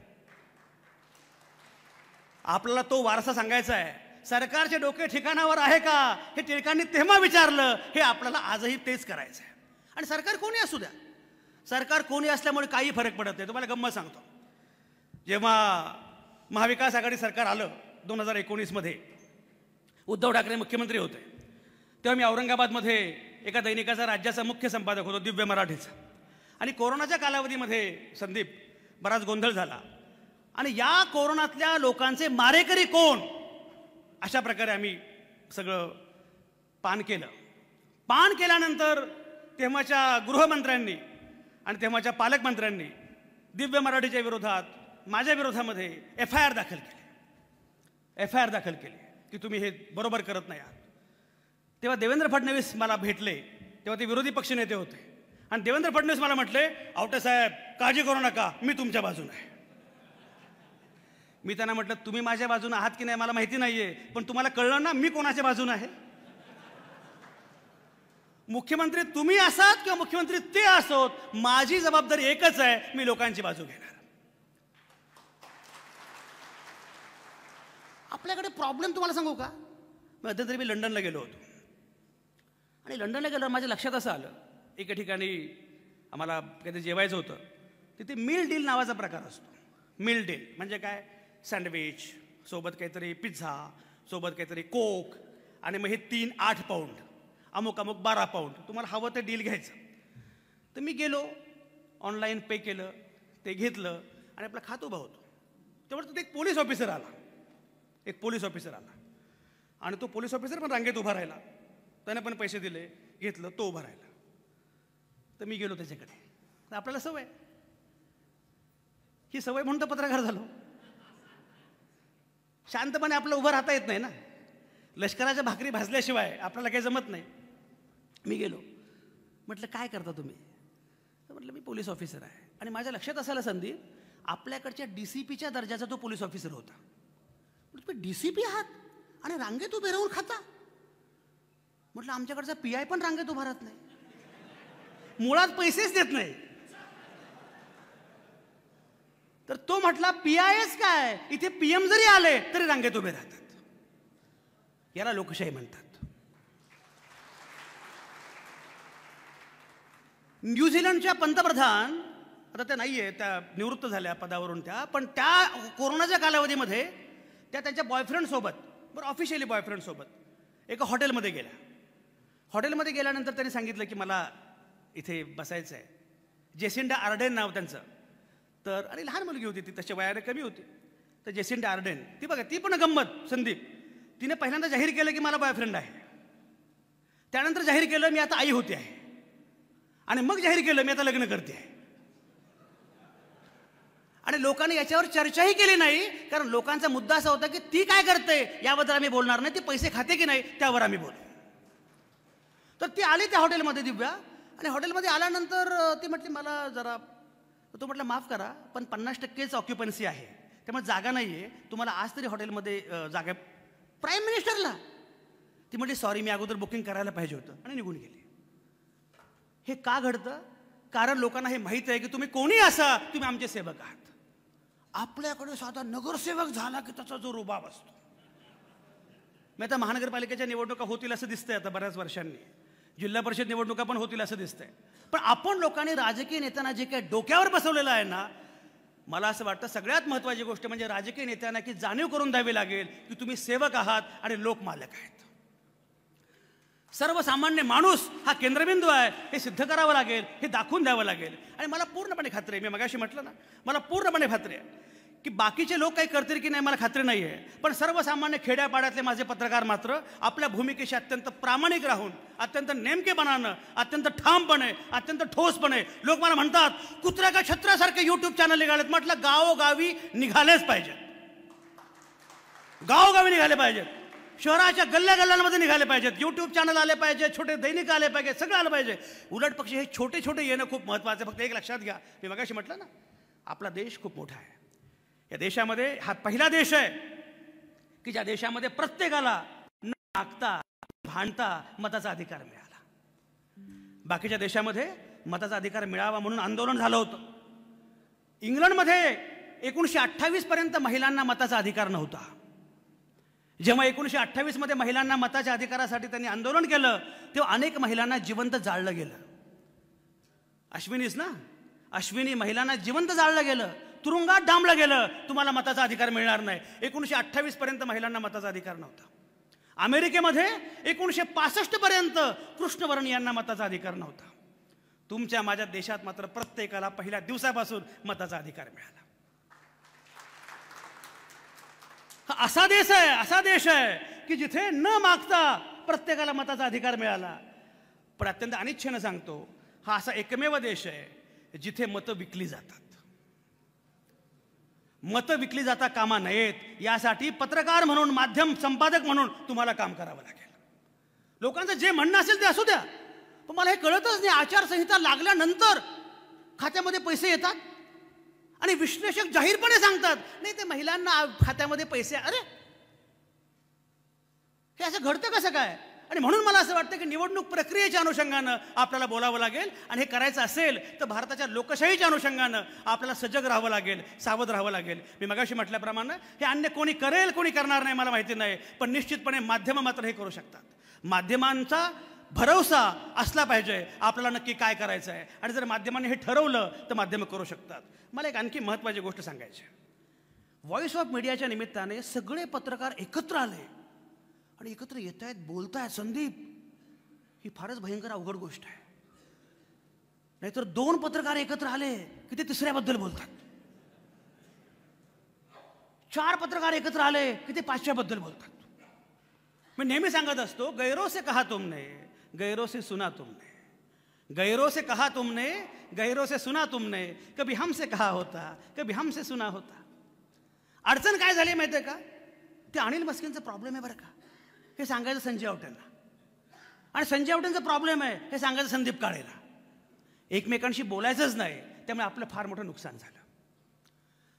आपल्याला तो वारसा सांगायचा आहे. सरकारचे डोके ठिकाणावर आहे का हे टिळकांनी तेव्हा विचारलं, हे आपल्याला आजही तेच करायचं आहे. आणि सरकार कोणी असू द्या, सरकार कोणी असल्यामुळे काही फरक पडत नाही. तुम्हाला गंमत सांगतो, जेव्हा महाविकास आघाडी सरकार आलं 2019 मध्ये, उद्धव ठाकरे मुख्यमंत्री होते, तेव्हा मी औरंगाबादमध्ये एका दैनिकाचा राज्याचा मुख्य संपादक होतो, दिव्य मराठीचा. आणि कोरोनाच्या कालावधीमध्ये संदीप बराच गोंधळ झाला. आणि या कोरोनातल्या लोकांचे मारेकरी कोण, अशा प्रकारे आम्ही सगळं पान केलं. पान केल्यानंतर तेव्हाच्या गृहमंत्र्यांनी आणि तेव्हाच्या पालकमंत्र्यांनी दिव्य मराठीच्या विरोधात, माझ्या विरोधामध्ये FIR दाखल केली. FIR दाखल केली की तुम्ही हे बरोबर करत नाही आहात. तेव्हा देवेंद्र फडणवीस मला भेटले, तेव्हा ते विरोधी पक्षनेते होते, आणि देवेंद्र फडणवीस मला म्हटले, आवटे साहेब काळजी करू नका, मी तुमच्या बाजूने आहे. मी त्यांना म्हटलं, तुम्ही माझ्या बाजूने आहात की नाही मला माहिती नाहीये, पण तुम्हाला कळलं ना मी कोणाच्या बाजूने आहे. मुख्यमंत्री तुम्ही असात किंवा मुख्यमंत्री ते असोत, माझी जबाबदारी एकच आहे, मी लोकांची बाजू घेणार. आपल्याकडे प्रॉब्लेम तुम्हाला सांगू का, मध्यंतरी मी लंडनला गेलो होतो, आणि लंडनला गेल्यावर माझ्या लक्षात असं आलं, एका ठिकाणी आम्हाला काहीतरी जेवायचं होतं, तिथे मील डील नावाचा प्रकार असतो. मील डील म्हणजे काय, सँडविच सोबत काहीतरी पिझ्झा सोबत काहीतरी कोक, आणि मग हे 3-8 पाऊंड, अमुक अमुक 12 पाऊंड, तुम्हाला हवं ते डील घ्यायचं. तर मी गेलो, ऑनलाईन पे केलं, ते घेतलं, आणि आपला खात उभा होतो. तेव्हा तिथे एक पोलीस ऑफिसर आला, आणि तो पोलीस ऑफिसर पण रांगेत उभा राहिला. त्याने पण पैसे दिले, घेतलं, तो उभा राहिला. तर मी गेलो त्याच्याकडे. तर आपल्याला सवय, ही सवय म्हणून तर पत्रकार झालो. शांतपणे आपलं उभं राहता येत नाही ना, लष्कराच्या भाकरी भाजल्याशिवाय आपल्याला काही जमत नाही. मी गेलो, म्हटलं काय करता तुम्ही, तर म्हटलं मी पोलीस ऑफिसर आहे. आणि माझ्या लक्षात असायला संदीप, आपल्याकडच्या DCPच्या दर्जाचा तो पोलीस ऑफिसर होता. तुम्ही DCP आहात आणि रांगेत उभे राहून खाता. म्हटलं आमच्याकडचा PI पण रांगेत उभा राहत नाही, मुळात पैसेच देत नाही. तर तो म्हटला PIच काय, इथे PM जरी आले तरी रांगेत उभे राहतात. याला लोकशाही म्हणतात. न्यूझीलंडच्या पंतप्रधान, आता त्या नाहीये, त्या निवृत्त झाल्या पदावरून त्या, पण त्या कोरोनाच्या कालावधीमध्ये त्या त्यांच्या बॉयफ्रेंडसोबत, बरं ऑफिशियली बॉयफ्रेंडसोबत एका हॉटेलमध्ये गेल्या. हॉटेलमध्ये गेल्यानंतर त्यांनी सांगितलं की मला इथे बसायचं आहे. जेसिंडा आर्डेन नाव त्यांचं. तर आणि लहान मुलगी होती ती, तशा वयाने कमी होती. तर जेसिंडा आर्डेन, ती बघा, ती पण गंमत संदीप, तिने पहिल्यांदा जाहीर केलं की मला बॉयफ्रेंड आहे, त्यानंतर जाहीर केलं मी आता आई होते आहे, आणि मग जाहीर केलं मी आता लग्न करते आहे. आणि लोकांनी याच्यावर चर्चाही केली नाही, कारण लोकांचा मुद्दा असा होता की ती काय करते याबद्दल आम्ही बोलणार नाही, ती पैसे खाते की नाही त्यावर आम्ही बोलू. तर ती आली त्या हॉटेलमध्ये दिव्या, आणि हॉटेलमध्ये आल्यानंतर ती म्हटली मला जरा, तो म्हटलं माफ करा पण 50%च ऑक्युपन्सी आहे, त्यामुळे जागा नाही आहे, तुम्हाला आज तरी हॉटेलमध्ये जागा. प्राईम मिनिस्टरला ती म्हटली सॉरी मी अगोदर बुकिंग करायला पाहिजे होतं, आणि निघून गेली. हे का घडतं, कारण लोकांना हे माहीत आहे की तुम्ही कोणी असा, तुम्ही आमचे सेवक आहात. आपल्याकडे साधा नगरसेवक झाला की त्याचा जो रुबाब असतो. मी आता महानगरपालिकेच्या निवडणुका होतील असं दिसतंय आता बऱ्याच वर्षांनी, जिल्हा परिषद निवडणुका पण होतील असं दिसतंय. पण आपण लोकांनी राजकीय नेत्यांना जे काही डोक्यावर बसवलेलं आहे ना, मला असं वाटतं सगळ्यात महत्त्वाची गोष्ट म्हणजे राजकीय नेत्यांना की जाणीव करून द्यावी लागेल की तुम्ही सेवक आहात आणि लोक मालक आहेत. सर्वसामान्य माणूस हा केंद्रबिंदू आहे हे सिद्ध करावं लागेल, हे दाखवून द्यावं लागेल. आणि मला पूर्णपणे खात्री आहे, मी मगाशी म्हटलं ना, मला पूर्णपणे खात्री आहे की बाकीचे लोक काही करतील की नाही मला खात्री नाही आहे, पण सर्वसामान्य खेड्यापाड्यातले माझे पत्रकार मात्र आपल्या भूमिकेशी अत्यंत प्रामाणिक राहून, अत्यंत नेमकेपणानं, अत्यंत ठामपणे, अत्यंत ठोसपणे. लोक मला म्हणतात कुत्र्याच्या छत्रासारखे यूट्यूब चॅनल निघालेत. म्हटलं गावोगावी निघालेच पाहिजेत, गावोगावी निघाले पाहिजेत, शहराच्या गल्ल्या गल्ल्यांमध्ये निघाले पाहिजेत, यूट्यूब चॅनल आले पाहिजे, छोटे दैनिक आले पाहिजे, सगळं आलं पाहिजे. उलट पक्ष हे छोटे छोटे येणं खूप महत्त्वाचं आहे. फक्त एक लक्षात घ्या, मी मगाशी म्हटलं ना, आपला देश खूप मोठा आहे. या देशामध्ये हा पहिला देश आहे की ज्या देशामध्ये प्रत्येकाला न मागता भांडता मताचा अधिकार मिळाला. बाकीच्या देशामध्ये मताचा अधिकार मिळावा म्हणून आंदोलन झालं होतं. इंग्लंडमध्ये 1928 पर्यंत महिलांना मताचा अधिकार नव्हता. जेव्हा 1928 मध्ये महिलांना मताच्या अधिकारासाठी त्यांनी आंदोलन केलं तेव्हा अनेक महिलांना जिवंत जाळलं गेलं. अश्विनीच ना, अश्विनी महिलांना जिवंत जाळलं गेलं, तुरुंगात डांबलं गेलं, तुम्हाला मताचा अधिकार मिळणार नाही. 1928 पर्यंत महिलांना मताचा अधिकार नव्हता. अमेरिकेमध्ये 1965 पर्यंत कृष्णवर्णीयांना मताचा अधिकार नव्हता. तुमच्या माझ्या देशात मात्र प्रत्येकाला पहिल्या दिवसापासून मताचा अधिकार मिळाला. हा असा देश आहे की जिथे न मागता प्रत्येकाला मताचा अधिकार मिळाला. पण अत्यंत अनिच्छेनं सांगतो, हा असा एकमेव देश आहे जिथे मतं विकली जातात. मतं विकली जाता कामा नयेत यासाठी पत्रकार म्हणून, माध्यम संपादक म्हणून तुम्हाला काम करावं लागेल. लोकांचं जे म्हणणं असेल ते असू द्या, पण मला हे कळतच नाही, आचारसंहिता लागल्यानंतर खात्यामध्ये पैसे येतात आणि विश्लेषक जाहीरपणे सांगतात नाही ते महिलांना खात्यामध्ये पैसे. अरे हे असं घडतं कसं काय? आणि म्हणून मला असं वाटतं की निवडणूक प्रक्रियेच्या अनुषंगानं आपल्याला बोलावं लागेल आणि हे करायचं असेल तर भारताच्या लोकशाहीच्या अनुषंगानं आपल्याला सजग राहावं लागेल, सावध राहावं लागेल. मी मगाशी म्हटल्याप्रमाणे हे अन्य कोणी करेल कोणी करणार नाही मला माहिती नाही, पण निश्चितपणे माध्यमं मात्र हे करू शकतात. माध्यमांचा भरवसा असला पाहिजे आपल्याला नक्की काय करायचं आहे, आणि जर माध्यमांनी हे ठरवलं तर माध्यमं करू शकतात. मला एक आणखी महत्त्वाची गोष्ट सांगायची. व्हॉइस ऑफ मीडियाच्या निमित्ताने सगळे पत्रकार एकत्र आले आणि एकत्र येत आहेत, बोलत आहेत. संदीप, ही फारच भयंकर अवघड गोष्ट आहे. नाहीतर 2 पत्रकार एकत्र आले की ते तिसऱ्याबद्दल बोलतात, 4 पत्रकार एकत्र आले की ते 5व्याबद्दल बोलतात. मैं नेहमी सांगत असतो, गैरों से कहा तुमने, गैरों से सुना तुमने, गैरों से कहा तुमने, गैरों से सुना तुमने, कभी हमसे कहा होता, कभी हमसे सुना होता. अडचण काय झाली माहिती आहे का? ते अनिल मस्किनचा प्रॉब्लेम आहे बरं का, हे सांगायचं संजय आवटेंना, आणि संजय आवटेंचा प्रॉब्लेम आहे हे सांगायचं संदीप काळेला. एकमेकांशी बोलायचंच नाही, त्यामुळे आपलं फार मोठं नुकसान झालं.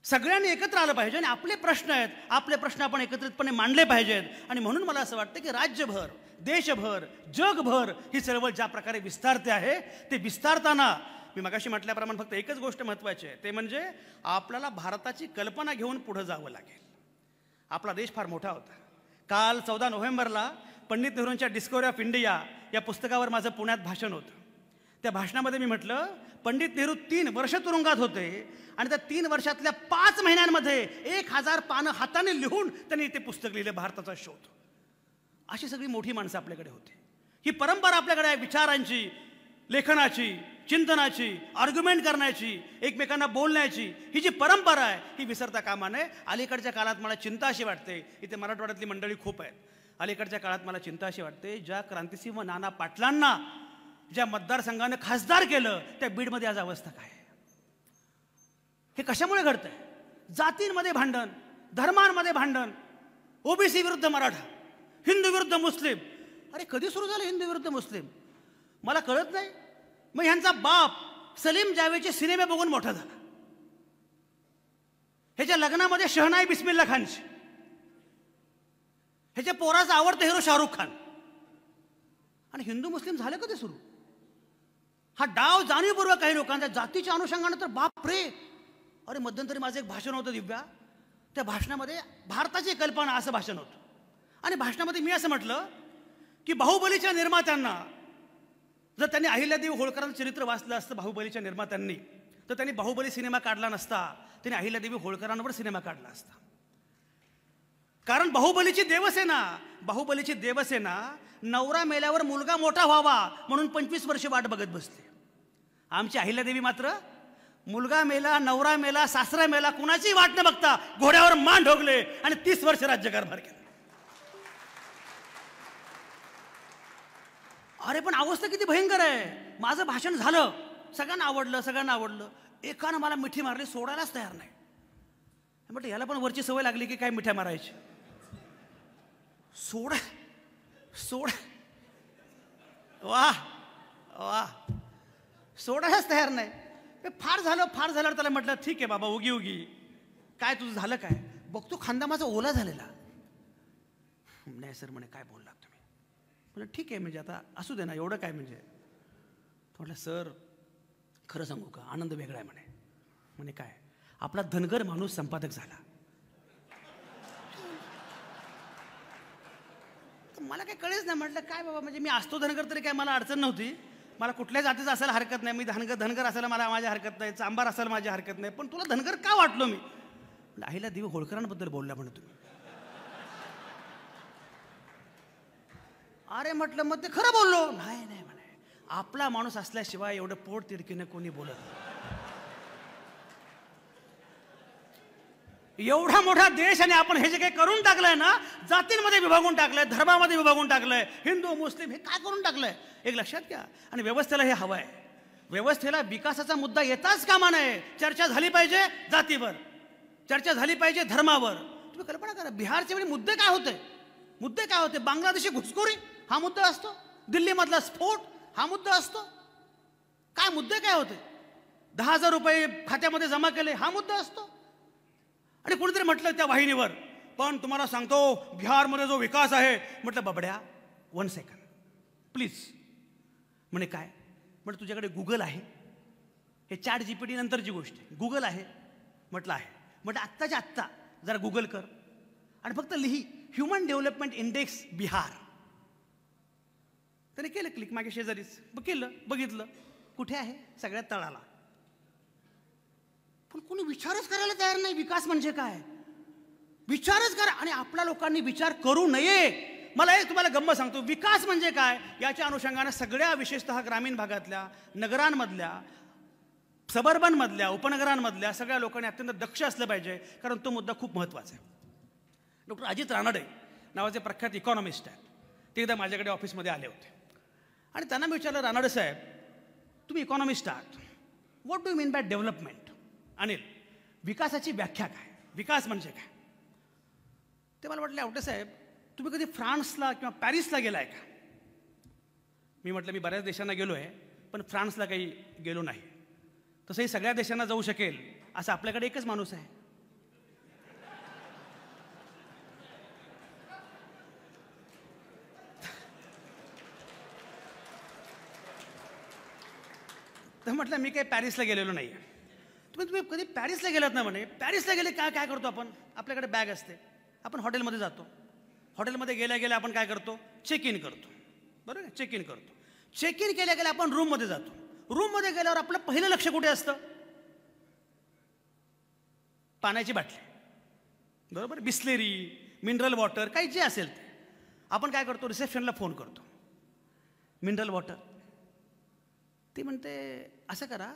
सगळ्यांनी एकत्र आलं पाहिजे आणि आपले प्रश्न आहेत, आपले प्रश्न आपण एकत्रितपणे मांडले पाहिजेत. आणि म्हणून मला असं वाटतं की राज्यभर, देशभर, जगभर ही चळवळ ज्या प्रकारे विस्तारते आहे, ते विस्तारताना मी मगाशी म्हटल्याप्रमाणे फक्त एकच गोष्ट महत्त्वाची आहे, ते म्हणजे आपल्याला भारताची कल्पना घेऊन पुढे जावं लागेल. आपला देश फार मोठा होता. काल 14 नोव्हेंबरला पंडित नेहरूंच्या डिस्कव्हरी ऑफ इंडिया या पुस्तकावर माझं पुण्यात भाषण होतं. त्या भाषणामध्ये मी म्हटलं, पंडित नेहरू 3 वर्ष तुरुंगात होते आणि त्या 3 वर्षातल्या 5 महिन्यांमध्ये 1000 पानं हाताने लिहून त्यांनी ते पुस्तक लिहिलं, भारताचा शोध. अशी सगळी मोठी माणसं आपल्याकडे होती. ही परंपरा आपल्याकडे आहे, विचारांची, लेखनाची, चिंतनाची, आर्ग्युमेंट करण्याची, एकमेकांना बोलण्याची. ही जी परंपरा आहे ही विसरता कामा नये. अलीकडच्या काळात मला चिंता अशी वाटते, इथे मराठवाड्यातली मंडळी खूप आहेत, अलीकडच्या काळात मला चिंता अशी वाटते, ज्या क्रांतिसिंह नाना पाटलांना ज्या मतदारसंघानं खासदार केलं त्या बीडमध्ये आज अवस्था काय आहे. हे कशामुळे घडतंय? जातींमध्ये भांडण, धर्मांमध्ये भांडण, ओबीसी विरुद्ध मराठा, हिंदू विरुद्ध मुस्लिम. अरे कधी सुरू झालं हिंदू विरुद्ध मुस्लिम? मला कळत नाही. मग ह्यांचा बाप सलीम जावेदचे सिनेमे बघून मोठा झाला, ह्याच्या लग्नामध्ये शहनाई बिस्मिल्ला खानची, ह्याच्या पोराचा आवडता हिरो शाहरुख खान. आणि हिंदू मुस्लिम झालं कधी सुरू? हा डाव जाणीवपूर्वक काही लोकांच्या जातीच्या अनुषंगानं तर बाप रे. अरे मध्यंतरी माझं एक भाषण होतं दिव्या, त्या भाषणामध्ये भारताची कल्पना असं भाषण होतं. आणि भाषणामध्ये मी असं म्हटलं की बाहुबलीच्या निर्मात्यांना जर त्यांनी अहिल्यादेवी होळकरांचं चरित्र वाचलं असतं बाहुबलीच्या निर्मात्यांनी, तर त्यांनी बाहुबली सिनेमा काढला नसता, त्यांनी अहिल्यादेवी होळकरांवर सिनेमा काढला असता. कारण बाहुबलीची देवसेना नवरा मेल्यावर मुलगा मोठा व्हावा म्हणून 25 वर्ष वाट बघत बसली. आमची अहिल्यादेवी मात्र मुलगा मेला, नवरा मेला, सासरा मेला, कुणाची वाट न बघता घोड्यावर मान ढोकले आणि 30 वर्ष राज्यकारभार केला. अरे पण अवस्था किती भयंकर आहे. माझं भाषण झालं, सगळ्यांना आवडलं, एकानं मला मिठी मारली, सोडायलाच तयार नाही. म्हटलं याला पण वरची सवय लागली की काय मिठ्या मारायची. सोड वाह वाह, सोडायलाच तयार नाही. फार झालं त्याला म्हटलं ठीक आहे बाबा, उगी काय तुझं झालं काय? बघतो खांदा माझा ओला झालेला. नाही सर म्हणे, काय बोललात तुम्ही? म्हटलं ठीक आहे, म्हणजे आता असू दे ना, एवढं काय म्हणजे. म्हटलं सर खरं सांगू का, आनंद वेगळा आहे म्हणे. काय? आपला धनगर माणूस संपादक झाला. मला काय कळेच नाही. म्हटलं काय बाबा, म्हणजे मी असतो धनगर तरी काय मला अडचण नव्हती, मला कुठल्याच जातीचं असायला हरकत नाही, मी धनगर असायला मला माझी हरकत नाही, चांबार असायला माझी हरकत नाही, पण तुला धनगर का वाटलो मी? अहिल्यादेवी होळकरांबद्दल बोलला म्हणे तुम्ही. अरे म्हटलं मग ते खरं बोललो. नाही म्हणे, आपला माणूस असल्याशिवाय एवढं पोट तिडकीने कोणी बोलत नाही. एवढा मोठा देश आणि आपण हे जे काही करून टाकलंय ना, जातींमध्ये विभागून टाकलंय, धर्मामध्ये विभागून टाकलंय, हिंदू मुस्लिम हे काय करून टाकलंय, एक लक्षात घ्या. आणि व्यवस्थेला हे हवं आहे. व्यवस्थेला विकासाचा मुद्दा येताच कामा नये. चर्चा झाली पाहिजे जातीवर, चर्चा झाली पाहिजे धर्मावर. तुम्ही कल्पना करा, बिहारचे वेळी मुद्दे काय होते? मुद्दे काय होते? बांगलादेशी घुसखोरी हा मुद्दा असतो, दिल्लीमधला स्फोट हा मुद्दा असतो. काय मुद्दे काय होते? 10,000 रुपये खात्यामध्ये जमा केले हा मुद्दा असतो. आणि कोणीतरी म्हटलं त्या वाहिनीवर, पण तुम्हाला सांगतो बिहारमध्ये जो विकास आहे. म्हटलं बबड्या 1 सेकंड प्लीज. म्हणे काय? म्हटलं तुझ्याकडे गुगल आहे? हे चॅट जीपीटी नंतरची गोष्ट आहे. गुगल आहे? म्हटलं आहे. म्हटलं आत्ताच्या आत्ता जरा गुगल कर आणि फक्त लिही ह्युमन डेव्हलपमेंट इंडेक्स बिहार. त्याने केलं क्लिक, मागे शेजारीच केलं, बघितलं कुठे आहे? सगळ्यात तळाला. पण कोणी विचारच करायला तयार नाही. विकास म्हणजे काय? विचारच करा. आणि आपल्या लोकांनी विचार करू नये. मला एक तुम्हाला गंमत सांगतो, विकास म्हणजे काय याच्या अनुषंगाने सगळ्या विशेषतः ग्रामीण भागातल्या, नगरांमधल्या, सबर्बनमधल्या, उपनगरांमधल्या सगळ्या लोकांनी अत्यंत दक्ष असलं पाहिजे, कारण तो मुद्दा खूप महत्त्वाचा आहे. डॉक्टर अजित रानडे नावाचे प्रख्यात इकॉनॉमिस्ट आहेत. ते एकदा माझ्याकडे ऑफिसमध्ये आले होते आणि त्यांना मी विचारलं, रानडे साहेब तुम्ही इकॉनॉमिस्ट आहात, what do you mean by development? Anil, विकासाची व्याख्या काय? विकास म्हणजे काय? ते मला म्हटले, आवटे साहेब तुम्ही कधी फ्रान्सला किंवा पॅरिसला गेलाय का? मी म्हटलं मी बऱ्याच देशांना गेलो आहे, पण फ्रान्सला काही गेलो नाही. तसंही सगळ्या देशांना जाऊ शकेल असं आपल्याकडे एकच माणूस आहे. तर म्हटलं मी काही पॅरिसला गेलेलो नाही. तुम्ही कधी पॅरिसला गेलात ना? म्हणे पॅरिसला गेले काय काय करतो आपण? आपल्याकडे बॅग असते, आपण हॉटेलमध्ये जातो. हॉटेलमध्ये गेल्या गेल्या आपण काय करतो? चेक इन करतो, बरोबर आहे? चेक इन करतो. चेक इन केल्या गेल्या आपण रूममध्ये जातो. रूममध्ये गेल्यावर आपलं पहिलं लक्ष कुठे असतं? पाण्याची बाटली, बरोबर? बिस्लेरी, मिनरल वॉटर, काही जे असेल ते आपण काय करतो? रिसेप्शनला फोन करतो, मिनरल वॉटर. ती म्हणते असं करा,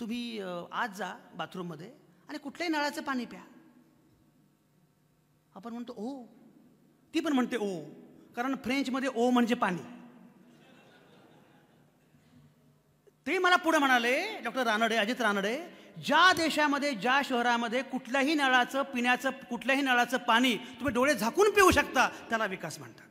तुम्ही आज जा बाथरूममध्ये आणि कुठल्याही नळाचं पाणी प्या. आपण म्हणतो ओ. ती पण म्हणते ओ, कारण फ्रेंचमध्ये ओ म्हणजे पाणी. ते मला पुढे म्हणाले, डॉक्टर रानडे, अजित रानडे, ज्या देशामध्ये, ज्या शहरामध्ये कुठल्याही नळाचं, पिण्याचं कुठल्याही नळाचं पाणी तुम्ही डोळे झाकून पिऊ शकता, त्याला विकास म्हणतात.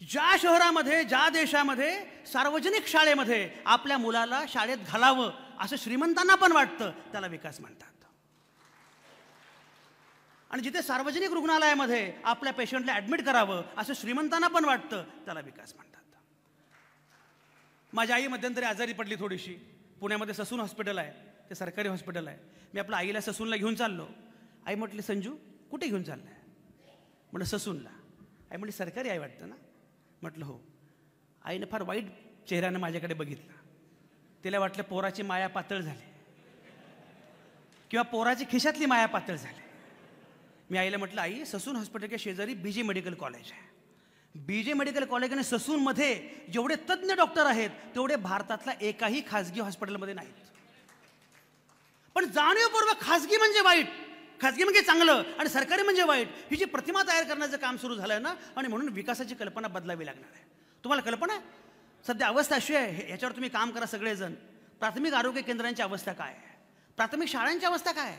ज्या शहरामध्ये, ज्या देशामध्ये सार्वजनिक शाळेमध्ये आपल्या मुलाला शाळेत घालावं असं श्रीमंतांना पण वाटतं, त्याला विकास म्हणतात. आणि जिथे सार्वजनिक रुग्णालयामध्ये आपल्या पेशंटला ॲडमिट करावं असं श्रीमंतांना पण वाटतं, त्याला विकास म्हणतात. माझी आई मध्यंतरी आजारी पडली थोडीशी. पुण्यामध्ये ससून हॉस्पिटल आहे, ते सरकारी हॉस्पिटल आहे. मी आपल्या आईला ससूनला घेऊन चाललो. आई म्हटली, संजू कुठे घेऊन चाललाय? म्हटलं ससूनला. आई म्हटली, सरकारी आई वाटतं ना? म्हटलं हो. आईने फार वाईट चेहऱ्यानं माझ्याकडे बघितलं. तिला वाटलं पोराची माया पातळ झाली किंवा पोराची खिशातली माया पातळ झाली. मी आईला म्हटलं, आई ससून हॉस्पिटलच्या शेजारी बीजे मेडिकल कॉलेज आहे. बीजे मेडिकल कॉलेज आणि ससूनमध्ये जेवढे तज्ज्ञ डॉक्टर आहेत तेवढे भारतातल्या एकाही खाजगी हॉस्पिटलमध्ये नाहीत. पण जाणीवपूर्वक खाजगी म्हणजे वाईट, खाजगी म्हणजे चांगलं आणि सरकारी म्हणजे वाईट, ही जी प्रतिमा तयार करण्याचं काम सुरू झालंय ना, आणि म्हणून विकासाची कल्पना बदलावी लागणार आहे. तुम्हाला कल्पना आहे सध्या अवस्था अशी आहे, याच्यावर तुम्ही काम करा सगळेजण. प्राथमिक आरोग्य केंद्रांची अवस्था काय आहे? प्राथमिक शाळांची अवस्था काय आहे?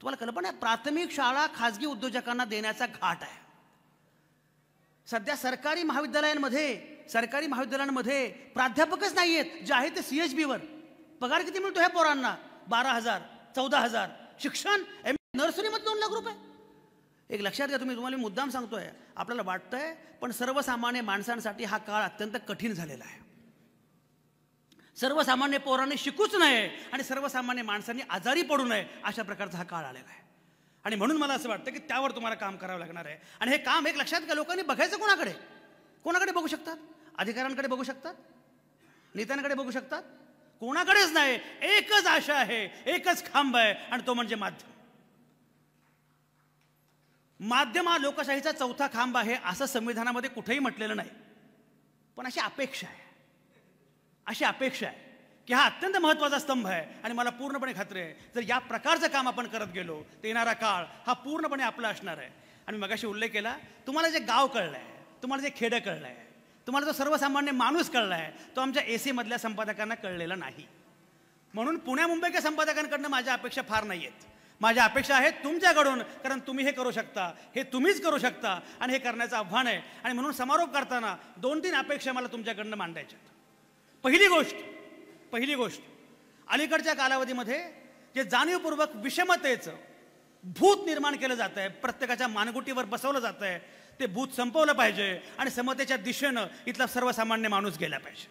तुम्हाला कल्पना आहे? प्राथमिक शाळा खाजगी उद्योजकांना देण्याचा घाट आहे. सध्या सरकारी महाविद्यालयांमध्ये प्राध्यापकच नाही आहेत, जे आहेत ते CHB वर. पगार किती मिळतो ह्या पोरांना? 12,000, 14,000. शिक्षण नर्सरीमध्ये 2 लाख रुपये. एक लक्षात घ्या, तुम्हाला मुद्दाम सांगतोय, आपल्याला वाटतंय पण सर्वसामान्य माणसांसाठी हा काळ अत्यंत कठीण झालेला आहे. सर्वसामान्य पोरांनी शिकूच नये आणि सर्वसामान्य माणसांनी आजारी पडू नये अशा प्रकारचा हा काळ आलेला आहे. आणि म्हणून मला असं वाटतं की त्यावर तुम्हाला काम करावं लागणार आहे. आणि हे काम एक लक्षात घ्या, लोकांनी बघायचं कोणाकडे? कोणाकडे बघू शकतात? अधिकाऱ्यांकडे बघू शकतात, नेत्यांकडे बघू शकतात, कोणाकडेच नाही. एकच आशा आहे, एकच खांब आहे आणि तो म्हणजे माध्यम. माध्यम हा लोकशाहीचा चौथा खांब आहे असं संविधानामध्ये कुठेही म्हटलेलं नाही, पण अशी अपेक्षा आहे की हा अत्यंत महत्त्वाचा स्तंभ आहे. आणि मला पूर्णपणे खात्री आहे, जर या प्रकारचं काम आपण करत गेलो तर येणारा काळ हा पूर्णपणे आपला असणार आहे. आणि मगाशी उल्लेख केला, तुम्हाला जे गाव कळलं आहे, तुम्हाला जे खेडं कळलं आहे, तुम्हाला जो सर्वसामान्य माणूस कळला आहे, तो आमच्या AC मधल्या संपादकांना कळलेला नाही. म्हणून पुण्या मुंबईच्या संपादकांकडनं माझ्या अपेक्षा फार नाही आहेत. माझ्या अपेक्षा आहेत तुमच्याकडून, कारण तुम्ही हे करू शकता, हे तुम्हीच करू शकता आणि हे करण्याचं आव्हान आहे. आणि म्हणून समारोप करताना 2-3 अपेक्षा मला तुमच्याकडनं मांडायच्या आहेत. पहिली गोष्ट अलीकडच्या कालावधीमध्ये जे जाणीवपूर्वक विषमतेचं भूत निर्माण केलं जात आहे, प्रत्येकाच्या मानगुटीवर बसवलं जात आहे, ते भूत संपवलं पाहिजे आणि समतेच्या दिशेनं इथला सर्वसामान्य माणूस गेला पाहिजे.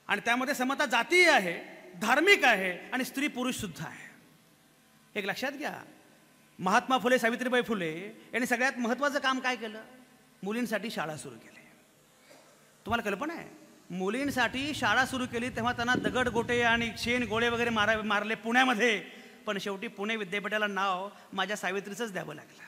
आणि त्यामध्ये समता जातीय आहे, धार्मिक आहे आणि स्त्री पुरुष सुद्धा आहे. एक लक्षात घ्या, महात्मा फुले, सावित्रीबाई फुले यांनी सगळ्यात महत्त्वाचं काम काय केलं? मुलींसाठी शाळा सुरू केली. तुम्हाला कल्पना आहे, मुलींसाठी शाळा सुरू केली तेव्हा त्यांना दगड गोटे आणि शेण गोळे वगैरे मारले पुण्यामध्ये, पण शेवटी पुणे विद्यापीठाला नाव माझ्या सावित्रीचंच द्यावं लागलं.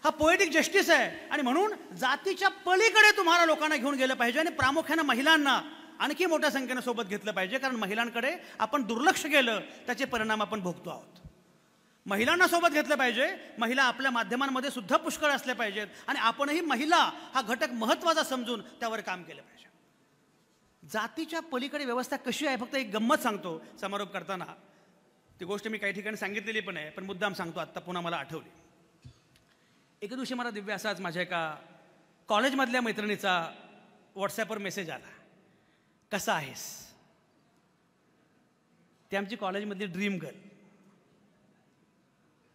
हा पोएटिक जस्टिस आहे. आणि म्हणून जातीच्या पलीकडे तुम्हाला लोकांना घेऊन गेलं पाहिजे आणि प्रामुख्याने महिलांना आणखी मोठ्या संख्येनं सोबत घेतलं पाहिजे, कारण महिलांकडे आपण दुर्लक्ष केलं त्याचे परिणाम आपण भोगतो आहोत. महिलांना सोबत घेतलं पाहिजे. महिला आपल्या माध्यमांमध्ये सुद्धा पुष्कळ असल्या पाहिजेत आणि आपणही महिला हा घटक महत्त्वाचा समजून त्यावर काम केलं पाहिजे. जातीच्या पलीकडे व्यवस्था कशी आहे, फक्त एक गंमत सांगतो समारोप करताना. ती गोष्ट मी काही ठिकाणी सांगितलेली पण आहे, पण मुद्दाम सांगतो, आत्ता पुन्हा मला आठवली. एके दिवशी मला दिव्य असाच माझ्या एका कॉलेजमधल्या मैत्रिणीचा व्हॉट्सॲपवर मेसेज आला, कसा आहेस? ती आमची कॉलेजमधली ड्रीम गर्ल.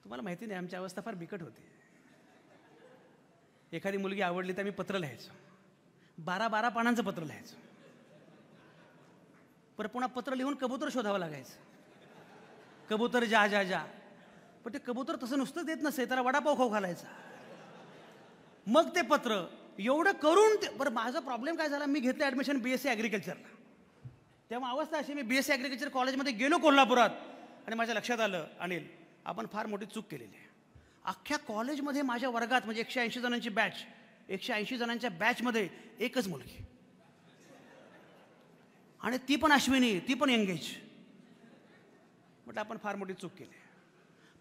तुम्हाला माहिती नाही, आमची अवस्था फार बिकट होती. एखादी मुलगी आवडली तर मी पत्र लिहायचो, 12 पानांचं पत्र लिहायचो. पर पुन्हा पत्र लिहून कबूतर शोधावं लागायचं. कबूतर जा जा जा. पण ते कबूतर तसं नुसतं देत नसे, त्याला वडापाव खाऊ घालायचा. मग ते पत्र एवढं करून बरं, माझा प्रॉब्लेम काय झाला, मी घेतलं ॲडमिशन BSc ॲग्रिकल्चरला. तेव्हा अवस्था अशी, मी BSc ॲग्रिकल्चर कॉलेजमध्ये गेलो कोल्हापुरात आणि माझ्या लक्षात आलं, अनिल आपण फार मोठी चूक केलेली आहे. अख्ख्या कॉलेजमध्ये माझ्या वर्गात म्हणजे 180 जणांची बॅच, 180 जणांच्या बॅचमध्ये एकच मुलगी, आणि ती पण अश्विनी, ती पण एंगेज. म्हटलं आपण फार मोठी चूक केली.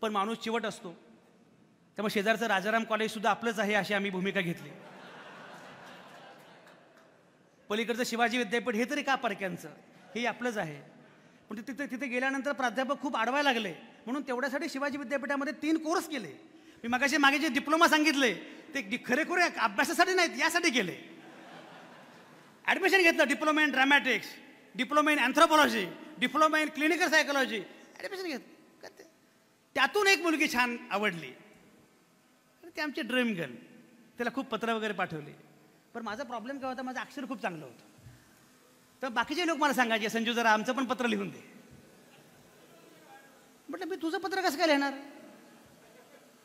पण माणूस चिवट असतो, त्यामुळे शेजारचं राजाराम कॉलेजसुद्धा आपलंच आहे अशी आम्ही भूमिका घेतली. पलीकडचं शिवाजी विद्यापीठ हे तरी का परक्यांचं, हे आपलंच आहे. पण तिथे गेल्यानंतर प्राध्यापक खूप अडवायला लागले, म्हणून तेवढ्यासाठी शिवाजी विद्यापीठामध्ये 3 कोर्स केले. मी मागे जे डिप्लोमा सांगितले ते खरेखुरे अभ्यासासाठी नाहीत, यासाठी केले. ॲडमिशन घेतलं, diploma in dramatics, diploma in anthropology, diploma in clinical psychology, admission घेतलं. त्यातून एक मुलगी छान आवडली, ती आमची ड्रीम गर्ल. त्याला खूप पत्र वगैरे पाठवली. पण माझा प्रॉब्लेम काय होता, माझं अक्षर खूप चांगलं होतं. तर बाकीचे लोक मला सांगायचे, संजू जरा आमचं पण पत्र लिहून दे. म्हटलं मी तुझं पत्र कसं काय लिहिणार?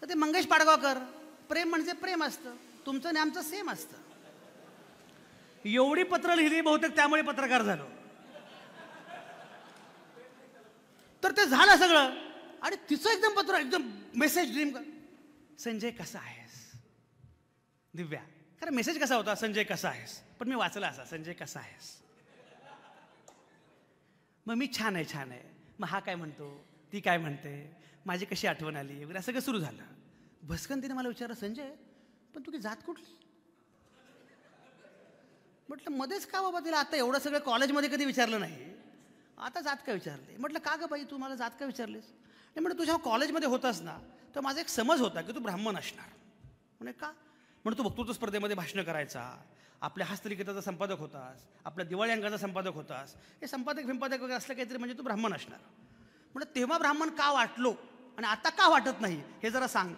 तर ते मंगेश पाडगावकर, प्रेम म्हणजे प्रेम असतं, तुमचं आणि आमचं सेम असतं. एवढी पत्र लिहिली बहुतेक, त्यामुळे पत्रकार झालो. तर ते झालं सगळं आणि तिचं एकदम पत्र, एकदम मेसेज ड्रीम गर्ल, संजय कसा आहेस? दिव्या, खरं मेसेज कसा होता, संजय कसा आहेस, पण मी वाचला असा, संजय कसा आहेस. मग मी छान आहे छान आहे. मग हा काय म्हणतो, ती काय म्हणते, माझी कशी आठवण आली वगैरे, असं सुरू झालं. भस्कन तिने मला विचारलं, संजय पण तुझी जात कुठली? म्हटलं मध्येच का बाबा, तिला आता एवढं सगळं कॉलेजमध्ये कधी विचारलं नाही, आता जात का विचारले. म्हटलं का गं बाई, तू मला जात का विचारलीस? नाही म्हटलं, तुझ्या कॉलेजमध्ये होतास ना, तर माझा एक समज होता की तू ब्राह्मण असणार. म्हणे का? म्हणून तू वक्तृत्व स्पर्धेमध्ये भाषणं करायचा, आपल्या हस्तलिखिताचा संपादक होतास, आपल्या दिवाळी अंकाचा संपादक होतास, हे संपादक वगैरे असलं काहीतरी, म्हणजे तू ब्राह्मण असणार. म्हणजे तेव्हा ब्राह्मण का वाटलो आणि आता का वाटत नाही हे जरा सांग.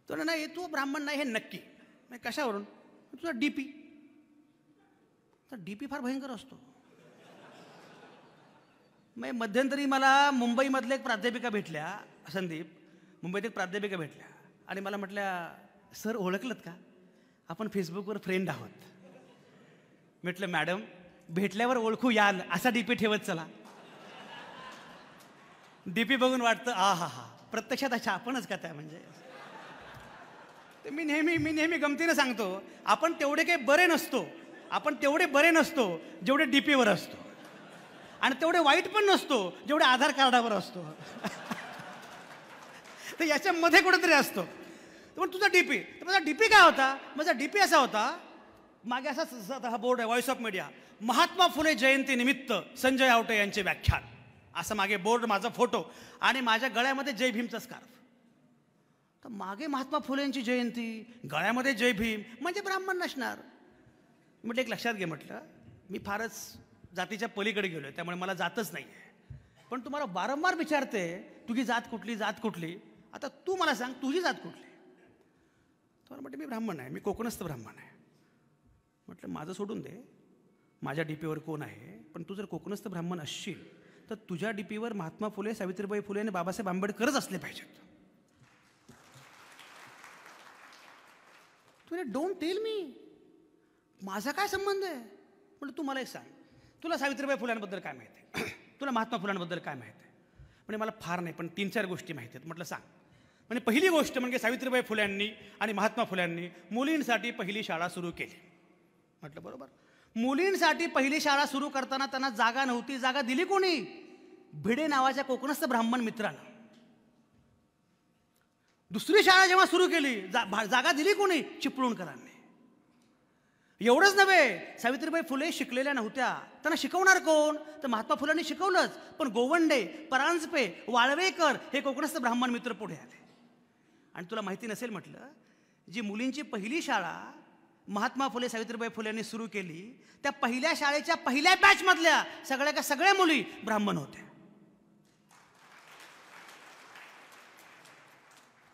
तो नाही, तू ब्राह्मण नाही हे नक्की. म्हणजे कशावरून? तुझा DP. तर DP फार भयंकर असतो. मग मध्यंतरी मला मुंबईमधल्या एक प्राध्यापिका भेटल्या, संदीप, मुंबईत एक प्राध्यापिका भेटल्या आणि मला म्हटल्या, सर ओळखलत का, आपण फेसबुकवर फ्रेंड आहोत. म्हटलं मॅडम भेटल्यावर ओळखू याल असा DP ठेवत चला. DP बघून वाटतं हा हा हा, प्रत्यक्षात अच्छा आपणच का त्या. म्हणजे मी नेहमी गमतीनं सांगतो, आपण तेवढे काही बरे नसतो, आपण तेवढे बरे नसतो जेवढे DPवर असतो, आणि तेवढे वाईट पण नसतो जेवढे आधार कार्डावर असतो. तर याच्यामध्ये कुठेतरी असतो. पण तुझा DP, तर माझा DP काय होता? माझा DP असा होता मागे असाच हा बोर्ड आहे, voice of media, Mahatma Phule जयंती निमित्त संजय आवटे यांचे व्याख्यान, असं मागे बोर्ड, माझा फोटो आणि माझ्या गळ्यामध्ये जय भीमचा स्कार्फ. तर मागे महात्मा फुलेंची जयंती, गळ्यामध्ये जय भीम, म्हणजे ब्राह्मण नसणार. म्हटलं एक लक्षात घे, म्हटलं मी फारच जातीच्या पलीकडे गेलोय, त्यामुळे मला जातच नाही आहे. पण तुम्हाला वारंवार विचारते तुझी जात कुठली, जात कुठली, आता तू मला सांग तुझी जात कुठली. तुम्हाला म्हटलं मी ब्राह्मण आहे, मी कोकणस्थ ब्राह्मण आहे. म्हटलं माझं सोडून दे, माझ्या डीपीवर कोण आहे, पण तू जर कोकणस्थ ब्राह्मण असशील तर तुझ्या डीपीवर महात्मा फुले, सावित्रीबाई फुले आणि बाबासाहेब आंबेडकरच असले पाहिजेत. तुला डोंट टेल मी, माझा काय संबंध आहे. म्हटलं तू मला एक सांग, तुला सावित्रीबाई फुल्यांबद्दल काय माहिती आहे, तुला महात्मा फुल्यांबद्दल काय माहिती आहे. म्हणजे मला फार नाही पण 3-4 गोष्टी माहिती आहेत. म्हटलं सांग. म्हणजे पहिली गोष्ट म्हणजे सावित्रीबाई फुल्यांनी आणि महात्मा फुल्यांनी मुलींसाठी पहिली शाळा सुरू केली. म्हटलं बरोबर. मुलींसाठी पहिली शाळा सुरू करताना त्यांना जागा नव्हती, जागा दिली कोणी, भिडे नावाच्या कोकणस्थ ब्राह्मण मित्रानं. दुसरी शाळा जेव्हा सुरू केली जागा दिली कोणी, चिपळूणकरांनी. एवढंच नव्हे, सावित्रीबाई फुले शिकलेल्या नव्हत्या, त्यांना शिकवणार कोण, तर महात्मा फुलांनी शिकवलंच. पण गोवंडे, परांजपे, वाळवेकर हे कोकणस्थ ब्राह्मण मित्र पुढे आले. आणि तुला माहिती नसेल म्हटलं, जी मुलींची पहिली शाळा महात्मा फुले, सावित्रीबाई फुले यांनी सुरू केली, त्या पहिल्या शाळेच्या पहिल्या बॅचमधल्या सगळ्या मुली ब्राह्मण होत्या.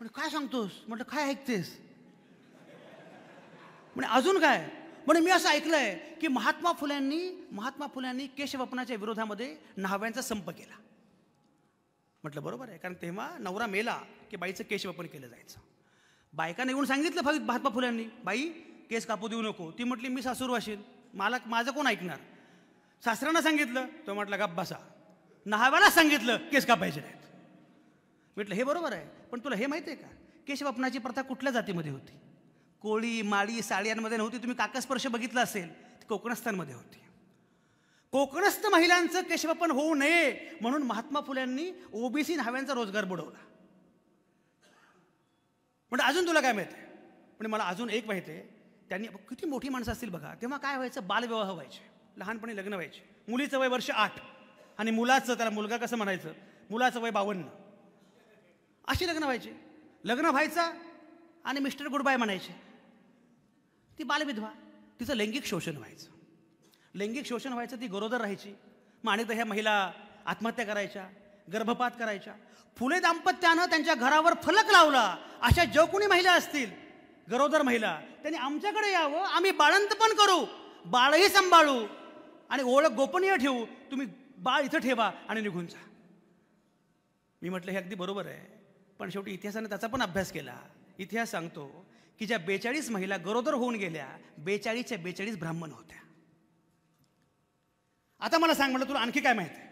म्हणजे काय सांगतोस, म्हटलं काय ऐकतेस, म्हणजे अजून काय. म्हणजे मी असं ऐकलंय की महात्मा फुल्यांनी केशवपनाच्या विरोधामध्ये न्हाव्यांचा संप केला. म्हटलं बरोबर आहे, कारण तेव्हा नवरा मेला की बाईचं केशवपन केलं जायचं. बायकाने येऊन सांगितलं महात्मा फुल्यांनी, बाई केस कापू देऊ नको. ती म्हटली मी सासूर वाशील, माझं कोण ऐकणार. सासऱ्यांना सांगितलं, तो म्हटलं गप्प बसा. न्हाव्याला सांगितलं केस कापायचे नाहीत. म्हटलं हे बरोबर आहे, पण तुला हे माहिती आहे का, केशवपनाची प्रथा कुठल्या जातीमध्ये होती, कोळी, माळी, साळ्यांमध्ये नव्हती. तुम्ही काकस्पर्श बघितला असेल, ती कोकणस्थांमध्ये होती. कोकणस्थ महिलांचं केशवपन होऊ नये म्हणून महात्मा फुल्यांनी ओबीसी न्हाव्यांचा रोजगार बुडवला. म्हणजे अजून तुला काय माहिती आहे, म्हणजे मला अजून एक माहिती आहे, त्यांनी किती मोठी माणसं असतील बघा, तेव्हा काय व्हायचं, बालविवाह व्हायचे, लहानपणी लग्न व्हायचे. मुलीचं वय वर्ष 8 आणि मुलाचं, त्याला मुलगा कसं म्हणायचं, मुलाचं वय 52, अशी लग्न व्हायची. लग्न व्हायचं आणि मिस्टर गुड बाय म्हणायचे. ती बालविधवा, तिचं लैंगिक शोषण व्हायचं. लैंगिक शोषण व्हायचं, ती गरोदर राहायची. मग अनेकदा ह्या महिला आत्महत्या करायच्या, गर्भपात करायच्या. फुले दाम्पत्यानं त्यांच्या घरावर फलक लावला, अशा जो कोणी महिला असतील गरोदर महिला, त्यांनी आमच्याकडे यावं, आम्ही बाळंतपण करू, बाळही सांभाळू आणि ओळख गोपनीय ठेवू, तुम्ही बाळ इथं ठेवा आणि निघून जा. मी म्हटलं हे अगदी बरोबर आहे, पण शेवटी इतिहासाने त्याचा पण अभ्यास केला. इतिहास सांगतो की ज्या 42 महिला गरोदर होऊन गेल्या, 42च्या 42 ब्राह्मण होत्या. आता मला सांग, म्हटलं तुला आणखी काय माहिती आहे.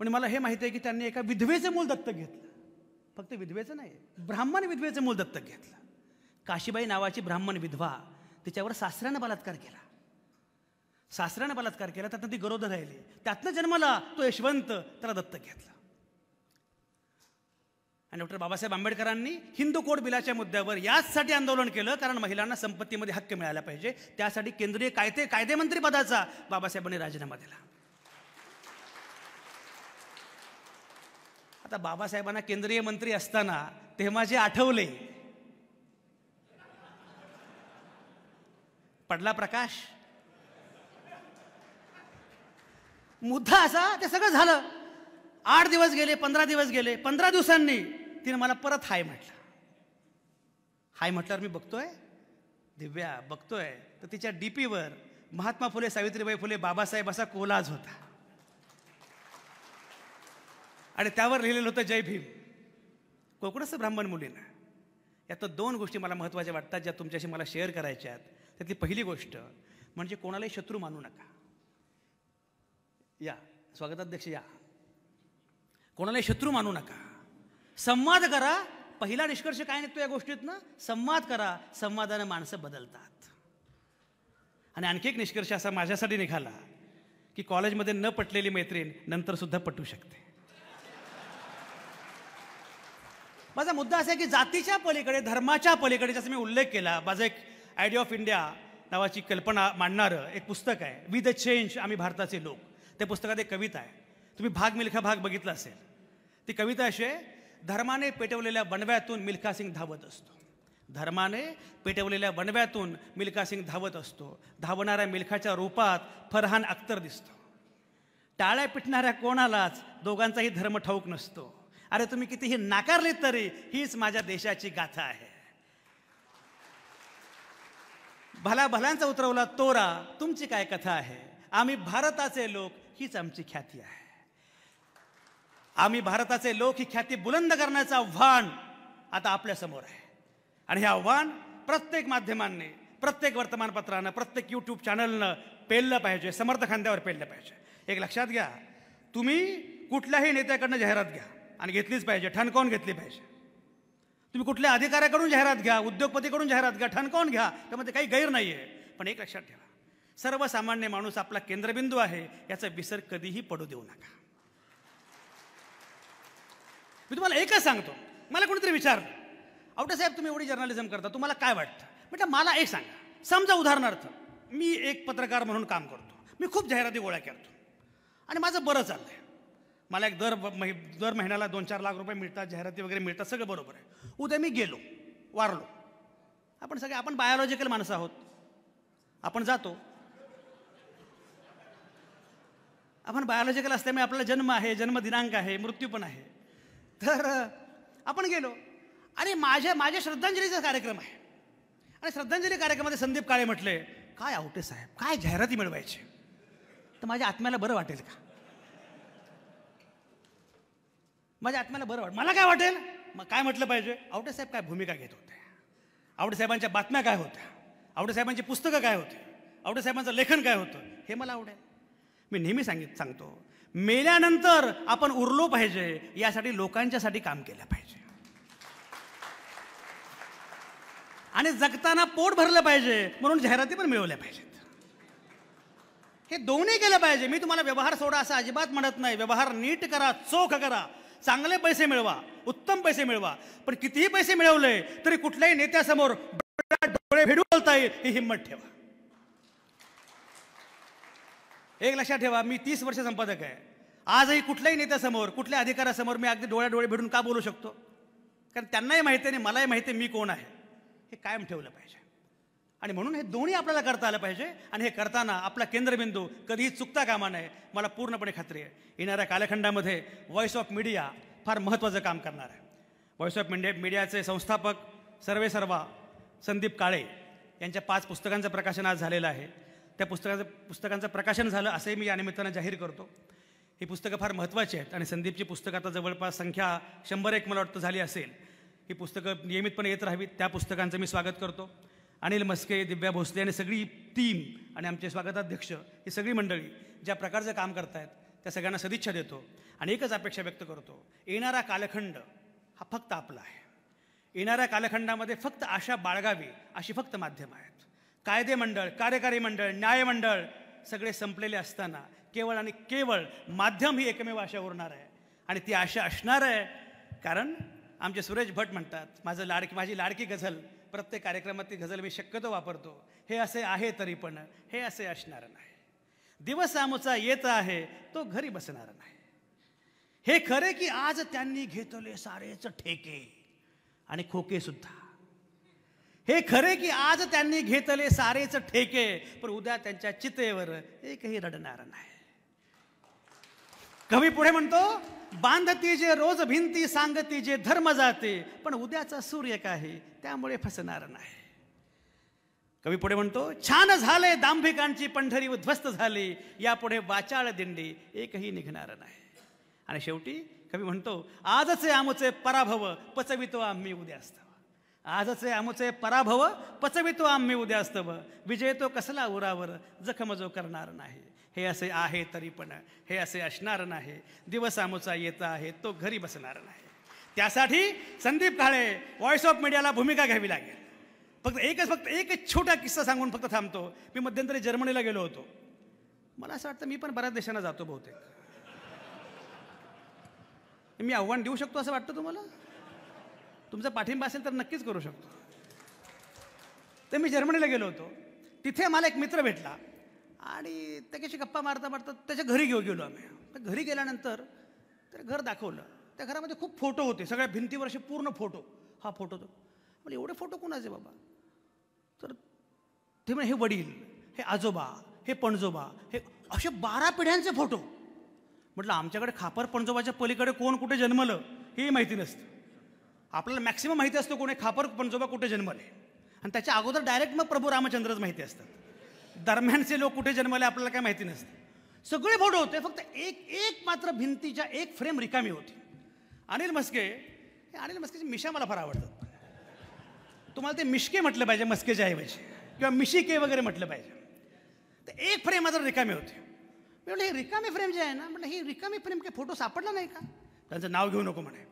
म्हणजे मला हे माहिती आहे की त्यांनी एका विधवेचं मूल दत्तक घेतलं. फक्त विधवेचं नाही, ब्राह्मण विधवेचं मूल दत्तक घेतलं. काशीबाई नावाची ब्राह्मण विधवा, तिच्यावर सासऱ्यानं बलात्कार केला. त्यातनं ती गरोदर राहिली, त्यातनं जन्मला तो यशवंत, त्याला दत्तक घेतलं. आणि डॉक्टर बाबासाहेब आंबेडकरांनी हिंदू कोड बिलाच्या मुद्द्यावर याचसाठी आंदोलन केलं, कारण महिलांना संपत्तीमध्ये हक्क मिळाला पाहिजे. त्यासाठी केंद्रीय कायदेमंत्री पदाचा बाबासाहेबांनी राजीनामा दिला. आता बाबासाहेबांना केंद्रीय मंत्री असताना तेव्हा जे आठवले, पडला प्रकाश. मुद्दा असा, ते सगळं झालं. 8 दिवस गेले, 15 दिवस गेले. 15 दिवसांनी तिने मला परत हाय म्हटलं. हाय म्हटल्यावर मी बघतोय, दिव्या बघतोय, तर तिच्या डीपीवर महात्मा फुले, सावित्रीबाई फुले, बाबासाहेब असा कोलाज होता आणि त्यावर लिहिलेलं होतं जय भीम. कोकणस्थ ब्राह्मण मुलींना. यात 2 गोष्टी मला महत्त्वाच्या वाटतात, ज्या तुमच्याशी मला शेअर करायच्या आहेत. त्यातली पहिली गोष्ट म्हणजे कोणालाही शत्रू मानू नका. या स्वागताध्यक्ष या. कोणालाही शत्रू मानू नका, संवाद करा. पहिला निष्कर्ष काय निघतो या गोष्टीतनं, संवाद करा. संवादानं माणसं बदलतात. आणि आणखी एक निष्कर्ष असा माझ्यासाठी निघाला की कॉलेजमध्ये न पटलेली मैत्रीण नंतर सुद्धा पटू शकते. माझा मुद्दा असा आहे की जातीच्या पलीकडे, धर्माच्या पलीकडे, जसं मी उल्लेख केला, माझा एक आयडिया ऑफ इंडिया नावाची कल्पना मांडणारं एक पुस्तक आहे, वी द चेंज, आम्ही भारताचे लोक. त्या पुस्तकात एक कविता आहे, तुम्ही भाग मिल्खा भाग बघितला असेल. ती कविता अशी आहे, धर्माने पेटवलेल्या बनव्यातून मिल्खा सिंग धावत असतो. धर्माने पेटवलेल्या बनव्यातून मिल्खा सिंग धावत असतो. धावणाऱ्या मिल्खाच्या रूपात फरहान अख्तर दिसतो. टाळ्या पिटणाऱ्या कोणालाच दोघांचाही धर्म ठाऊक नसतो. अरे तुम्ही कितीही नाकारले तरी हीच माझ्या देशाची गाथा आहे. भला भल्यांचा उतरवला तोरा, तुमची काय कथा आहे. आम्ही भारताचे लोक, हीच आमची ख्याती आहे. आम्ही भारताचे लोक ही ख्याती बुलंद करण्याचं आव्हान आता आपल्या समोर आहे. आणि हे आव्हान प्रत्येक माध्यमांनी, प्रत्येक वर्तमानपत्रानं, प्रत्येक यूट्यूब चॅनलनं पेललं पाहिजे, समर्थ खांद्यावर पेललं पाहिजे. एक लक्षात घ्या, तुम्ही कुठल्याही नेत्याकडनं जाहिरात घ्या आणि घेतलीच पाहिजे, ठणकावून घेतली पाहिजे. तुम्ही कुठल्या अधिकाऱ्याकडून जाहिरात घ्या, उद्योगपतीकडून जाहिरात घ्या, ठणकावून घ्या, त्यामध्ये काही गैर नाही आहे. पण एक लक्षात ठेवा, सर्वसामान्य माणूस आपला केंद्रबिंदू आहे, याचा विसर कधीही पडू देऊ नका. मी तुम्हाला एकच सांगतो, मला कोणीतरी विचारलं, आवटे साहेब तुम्ही एवढी जर्नलिझम करता, तुम्हाला काय वाटतं? म्हटलं मला एक सांगा, समजा उदाहरणार्थ मी एक पत्रकार म्हणून काम करतो, मी खूप जाहिराती गोळा करतो आणि माझं बरं चाललं आहे. मला एक दर महिन्याला 2-4 लाख रुपये मिळतात, जाहिराती वगैरे मिळतात, सगळं बरोबर आहे. उद्या मी गेलो, वारलो, आपण बायोलॉजिकल माणसं आहोत, आपण जातो, आपण बायोलॉजिकल असल्यामुळे आपल्याला जन्म आहे, जन्मदिनांक आहे, मृत्यू पण आहे. तर आपण गेलो आणि माझ्या श्रद्धांजलीचा कार्यक्रम आहे आणि श्रद्धांजली कार्यक्रमामध्ये संदीप काळे म्हटले, काय आवटे साहेब, काय जाहिराती मिळवायची, तर माझ्या आत्म्याला बरं वाटेल का? माझ्या आत्म्याला बरं वाटेल, मला काय वाटेल? मग काय म्हटलं पाहिजे? आवटे साहेब काय भूमिका घेत होते, आवटे साहेबांच्या बातम्या काय होत्या, आवटे साहेबांची पुस्तकं काय होती, आवटे साहेबांचं लेखन काय होतं, हे मला आवडेल. मी नेहमी सांगतो, मेल्यानंतर आपण उरलो पाहिजे, यासाठी लोकांच्यासाठी काम केलं पाहिजे आणि जगताना पोट भरलं पाहिजे म्हणून जाहिराती पण मिळवल्या पाहिजेत. हे दोन्ही केलं पाहिजे. मी तुम्हाला व्यवहार सोडा असं अजिबात म्हणत नाही. व्यवहार नीट करा, चोख करा, चांगले पैसे मिळवा, उत्तम पैसे मिळवा. पण कितीही पैसे मिळवले तरी कुठल्याही नेत्यासमोर डोळे भेडू बोलता येईल ही हिंमत ठेवा. एक लक्षात ठेवा, मी 30 वर्ष संपादक आहे. आजही कुठल्याही नेत्यासमोर, कुठल्या अधिकाऱ्यासमोर मी अगदी डोळे भेडून का बोलू शकतो? कारण त्यांनाही माहिती आहे आणि मलाही माहिती आहे मी कोण आहे. हे कायम ठेवलं पाहिजे आणि म्हणून हे दोन्ही आपल्याला करता आलं पाहिजे. आणि हे करताना आपला केंद्रबिंदू कधीही चुकता कामा नये. मला पूर्णपणे खात्री आहे, येणाऱ्या कालखंडामध्ये व्हॉइस ऑफ मीडिया फार महत्त्वाचं काम करणार आहे. व्हॉइस ऑफ मीडियाचे संस्थापक सर्वेसर्वा संदीप काळे यांच्या 5 पुस्तकांचं प्रकाशन आज झालेलं आहे. त्या पुस्तकांचं प्रकाशन झालं असंही मी या निमित्तानं जाहीर करतो. ही पुस्तकं फार महत्त्वाची आहेत आणि संदीपची पुस्तकं आता जवळपास संख्या 101 मला वाटतं झाली असेल. ही पुस्तकं नियमितपणे येत राहावीत. त्या पुस्तकांचं मी स्वागत करतो. अनिल मस्के, दिव्या भोसले आणि सगळी टीम आणि आमचे स्वागताध्यक्ष, ही सगळी मंडळी ज्या प्रकारचं काम करतायत त्या सगळ्यांना सदिच्छा देतो आणि एकच अपेक्षा व्यक्त करतो, येणारा कालखंड हा फक्त आपला आहे. येणाऱ्या कालखंडामध्ये फक्त आशा बाळगावी अशी फक्त माध्यमं आहेत. कायदे मंडळ, कार्यकारी मंडळ, न्यायमंडळ सगळे संपलेले असताना केवळ आणि केवळ माध्यम ही एकमेव आशा उरणार आहे. आणि ती आशा असणार आहे कारण आमचे सुरेश भट म्हणतात, माझी लाडकी गझल, प्रत्येक कार्यक्रमात ती गझल मी शक्यतो वापरतो, हे असे आहे तरी पण हे असे असणार नाही. दिवस आमचा येत आहे तो घरी बसणार नाही. हे खरे की आज त्यांनी घेतले सारेच ठेके आणि खोके सुद्धा. हे खरे की आज त्यांनी घेतले सारेच ठेके, पण उद्या त्यांच्या चितेवर एकही रडणार नाही. कवी पुढे म्हणतो, बांधती जे रोज भिंती, सांगती जे धर्म जाते, पण उद्याचा सूर्य काही त्यामुळे फसणार नाही. कवी पुढे म्हणतो, छान झाले दांभिकांची पंढरी उद्ध्वस्त झाली, यापुढे वाचाळ दिंडी एकही निघणार नाही. आणि शेवटी कवी म्हणतो, आजचे आमुचे पराभव पचवितो आम्ही उद्यास्तव. आजचे आमुचे पराभव पचवितो आम्ही उद्यास्तव. विजय तो कसला उरावर जखम जो करणार नाही. हे असे आहे तरी पण हे असे असणार नाही. दिवस आमचा येत आहे तो घरी बसणार नाही. त्यासाठी संदीप काळे व्हॉइस ऑफ मीडियाला भूमिका घ्यावी लागेल. फक्त एक छोटा किस्सा सांगून फक्त थांबतो. मी मध्यंतरी जर्मनीला गेलो होतो. मला असं वाटतं मी पण बऱ्याच देशांना जातो बहुतेक. मी आव्हान देऊ शकतो असं वाटतं तुम्हाला? तुमचा पाठिंबा असेल तर नक्कीच करू शकतो. तर मी जर्मनीला गेलो होतो तिथे मला एक मित्र भेटला आणि त्याच्याशी गप्पा मारता मारता त्याच्या घरी गेलो आम्ही. तर घरी गेल्यानंतर तर घर दाखवलं. त्या घरामध्ये खूप फोटो होते, सगळ्या भिंतीवर असे पूर्ण फोटो. हा फोटो तो म्हणजे एवढे फोटो कोणाचे बाबा? तर ते म्हणजे हे वडील, हे आजोबा, हे पणजोबा, हे असे 12 पिढ्यांचे फोटो. म्हटलं आमच्याकडे खापर पणजोबाच्या पलीकडे कोण कुठे जन्मलं हेही माहिती नसतं. आपल्याला मॅक्सिमम माहिती असतं कोणी खापर पणजोबा कुठे जन्मले, आणि त्याच्या अगोदर डायरेक्ट मग प्रभू रामचंद्रच माहिती असतात. दरम्यानचे लोक कुठे जन्मले आपल्याला काय माहिती नसतं. सगळे फोटो होते, फक्त एक मात्र भिंतीच्या एक फ्रेम रिकामी होती. अनिल म्हस्के, हे अनिल म्हस्केची मिशा मला फार आवडतात. तुम्हाला ते मिशके म्हटलं पाहिजे मस्केच्या ऐवजी, किंवा मिशिके वगैरे म्हटलं पाहिजे. तर एक फ्रेम मात्र रिकामी होती. मी म्हटलं ही रिकामी फ्रेम जी आहे ना, म्हटलं ही रिकामी फ्रेम काही फोटो सापडला नाही का? त्यांचं नाव घेऊ नको म्हणे.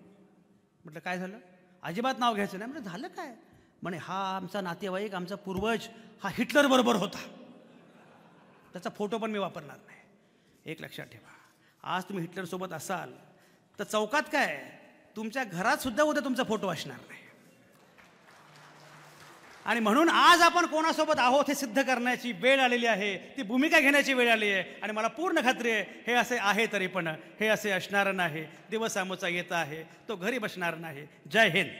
म्हटलं काय झालं? अजिबात नाव घ्यायचं नाही. म्हटलं झालं काय? म्हणे हा आमचा नातेवाईक, आमचा पूर्वज हा हिटलर बरोबर होता. त्याचा फोटो पण मी वापरणार नाही. एक लक्षात ठेवा, आज तुम्ही हिटलरसोबत असाल तर चौकात काय, तुमच्या घरात सुद्धा उद्या तुमचा फोटो असणार नाही. आणि म्हणून आज आपण कोणासोबत आहोत हे सिद्ध करण्याची वेळ आलेली आहे, ती भूमिका घेण्याची वेळ आली आहे. आणि मला पूर्ण खात्री आहे हे असे आहे तरी पण हे असे असणार नाही. दिवस आमचा येत आहे, तो घरी बसणार नाही. जय हिंद.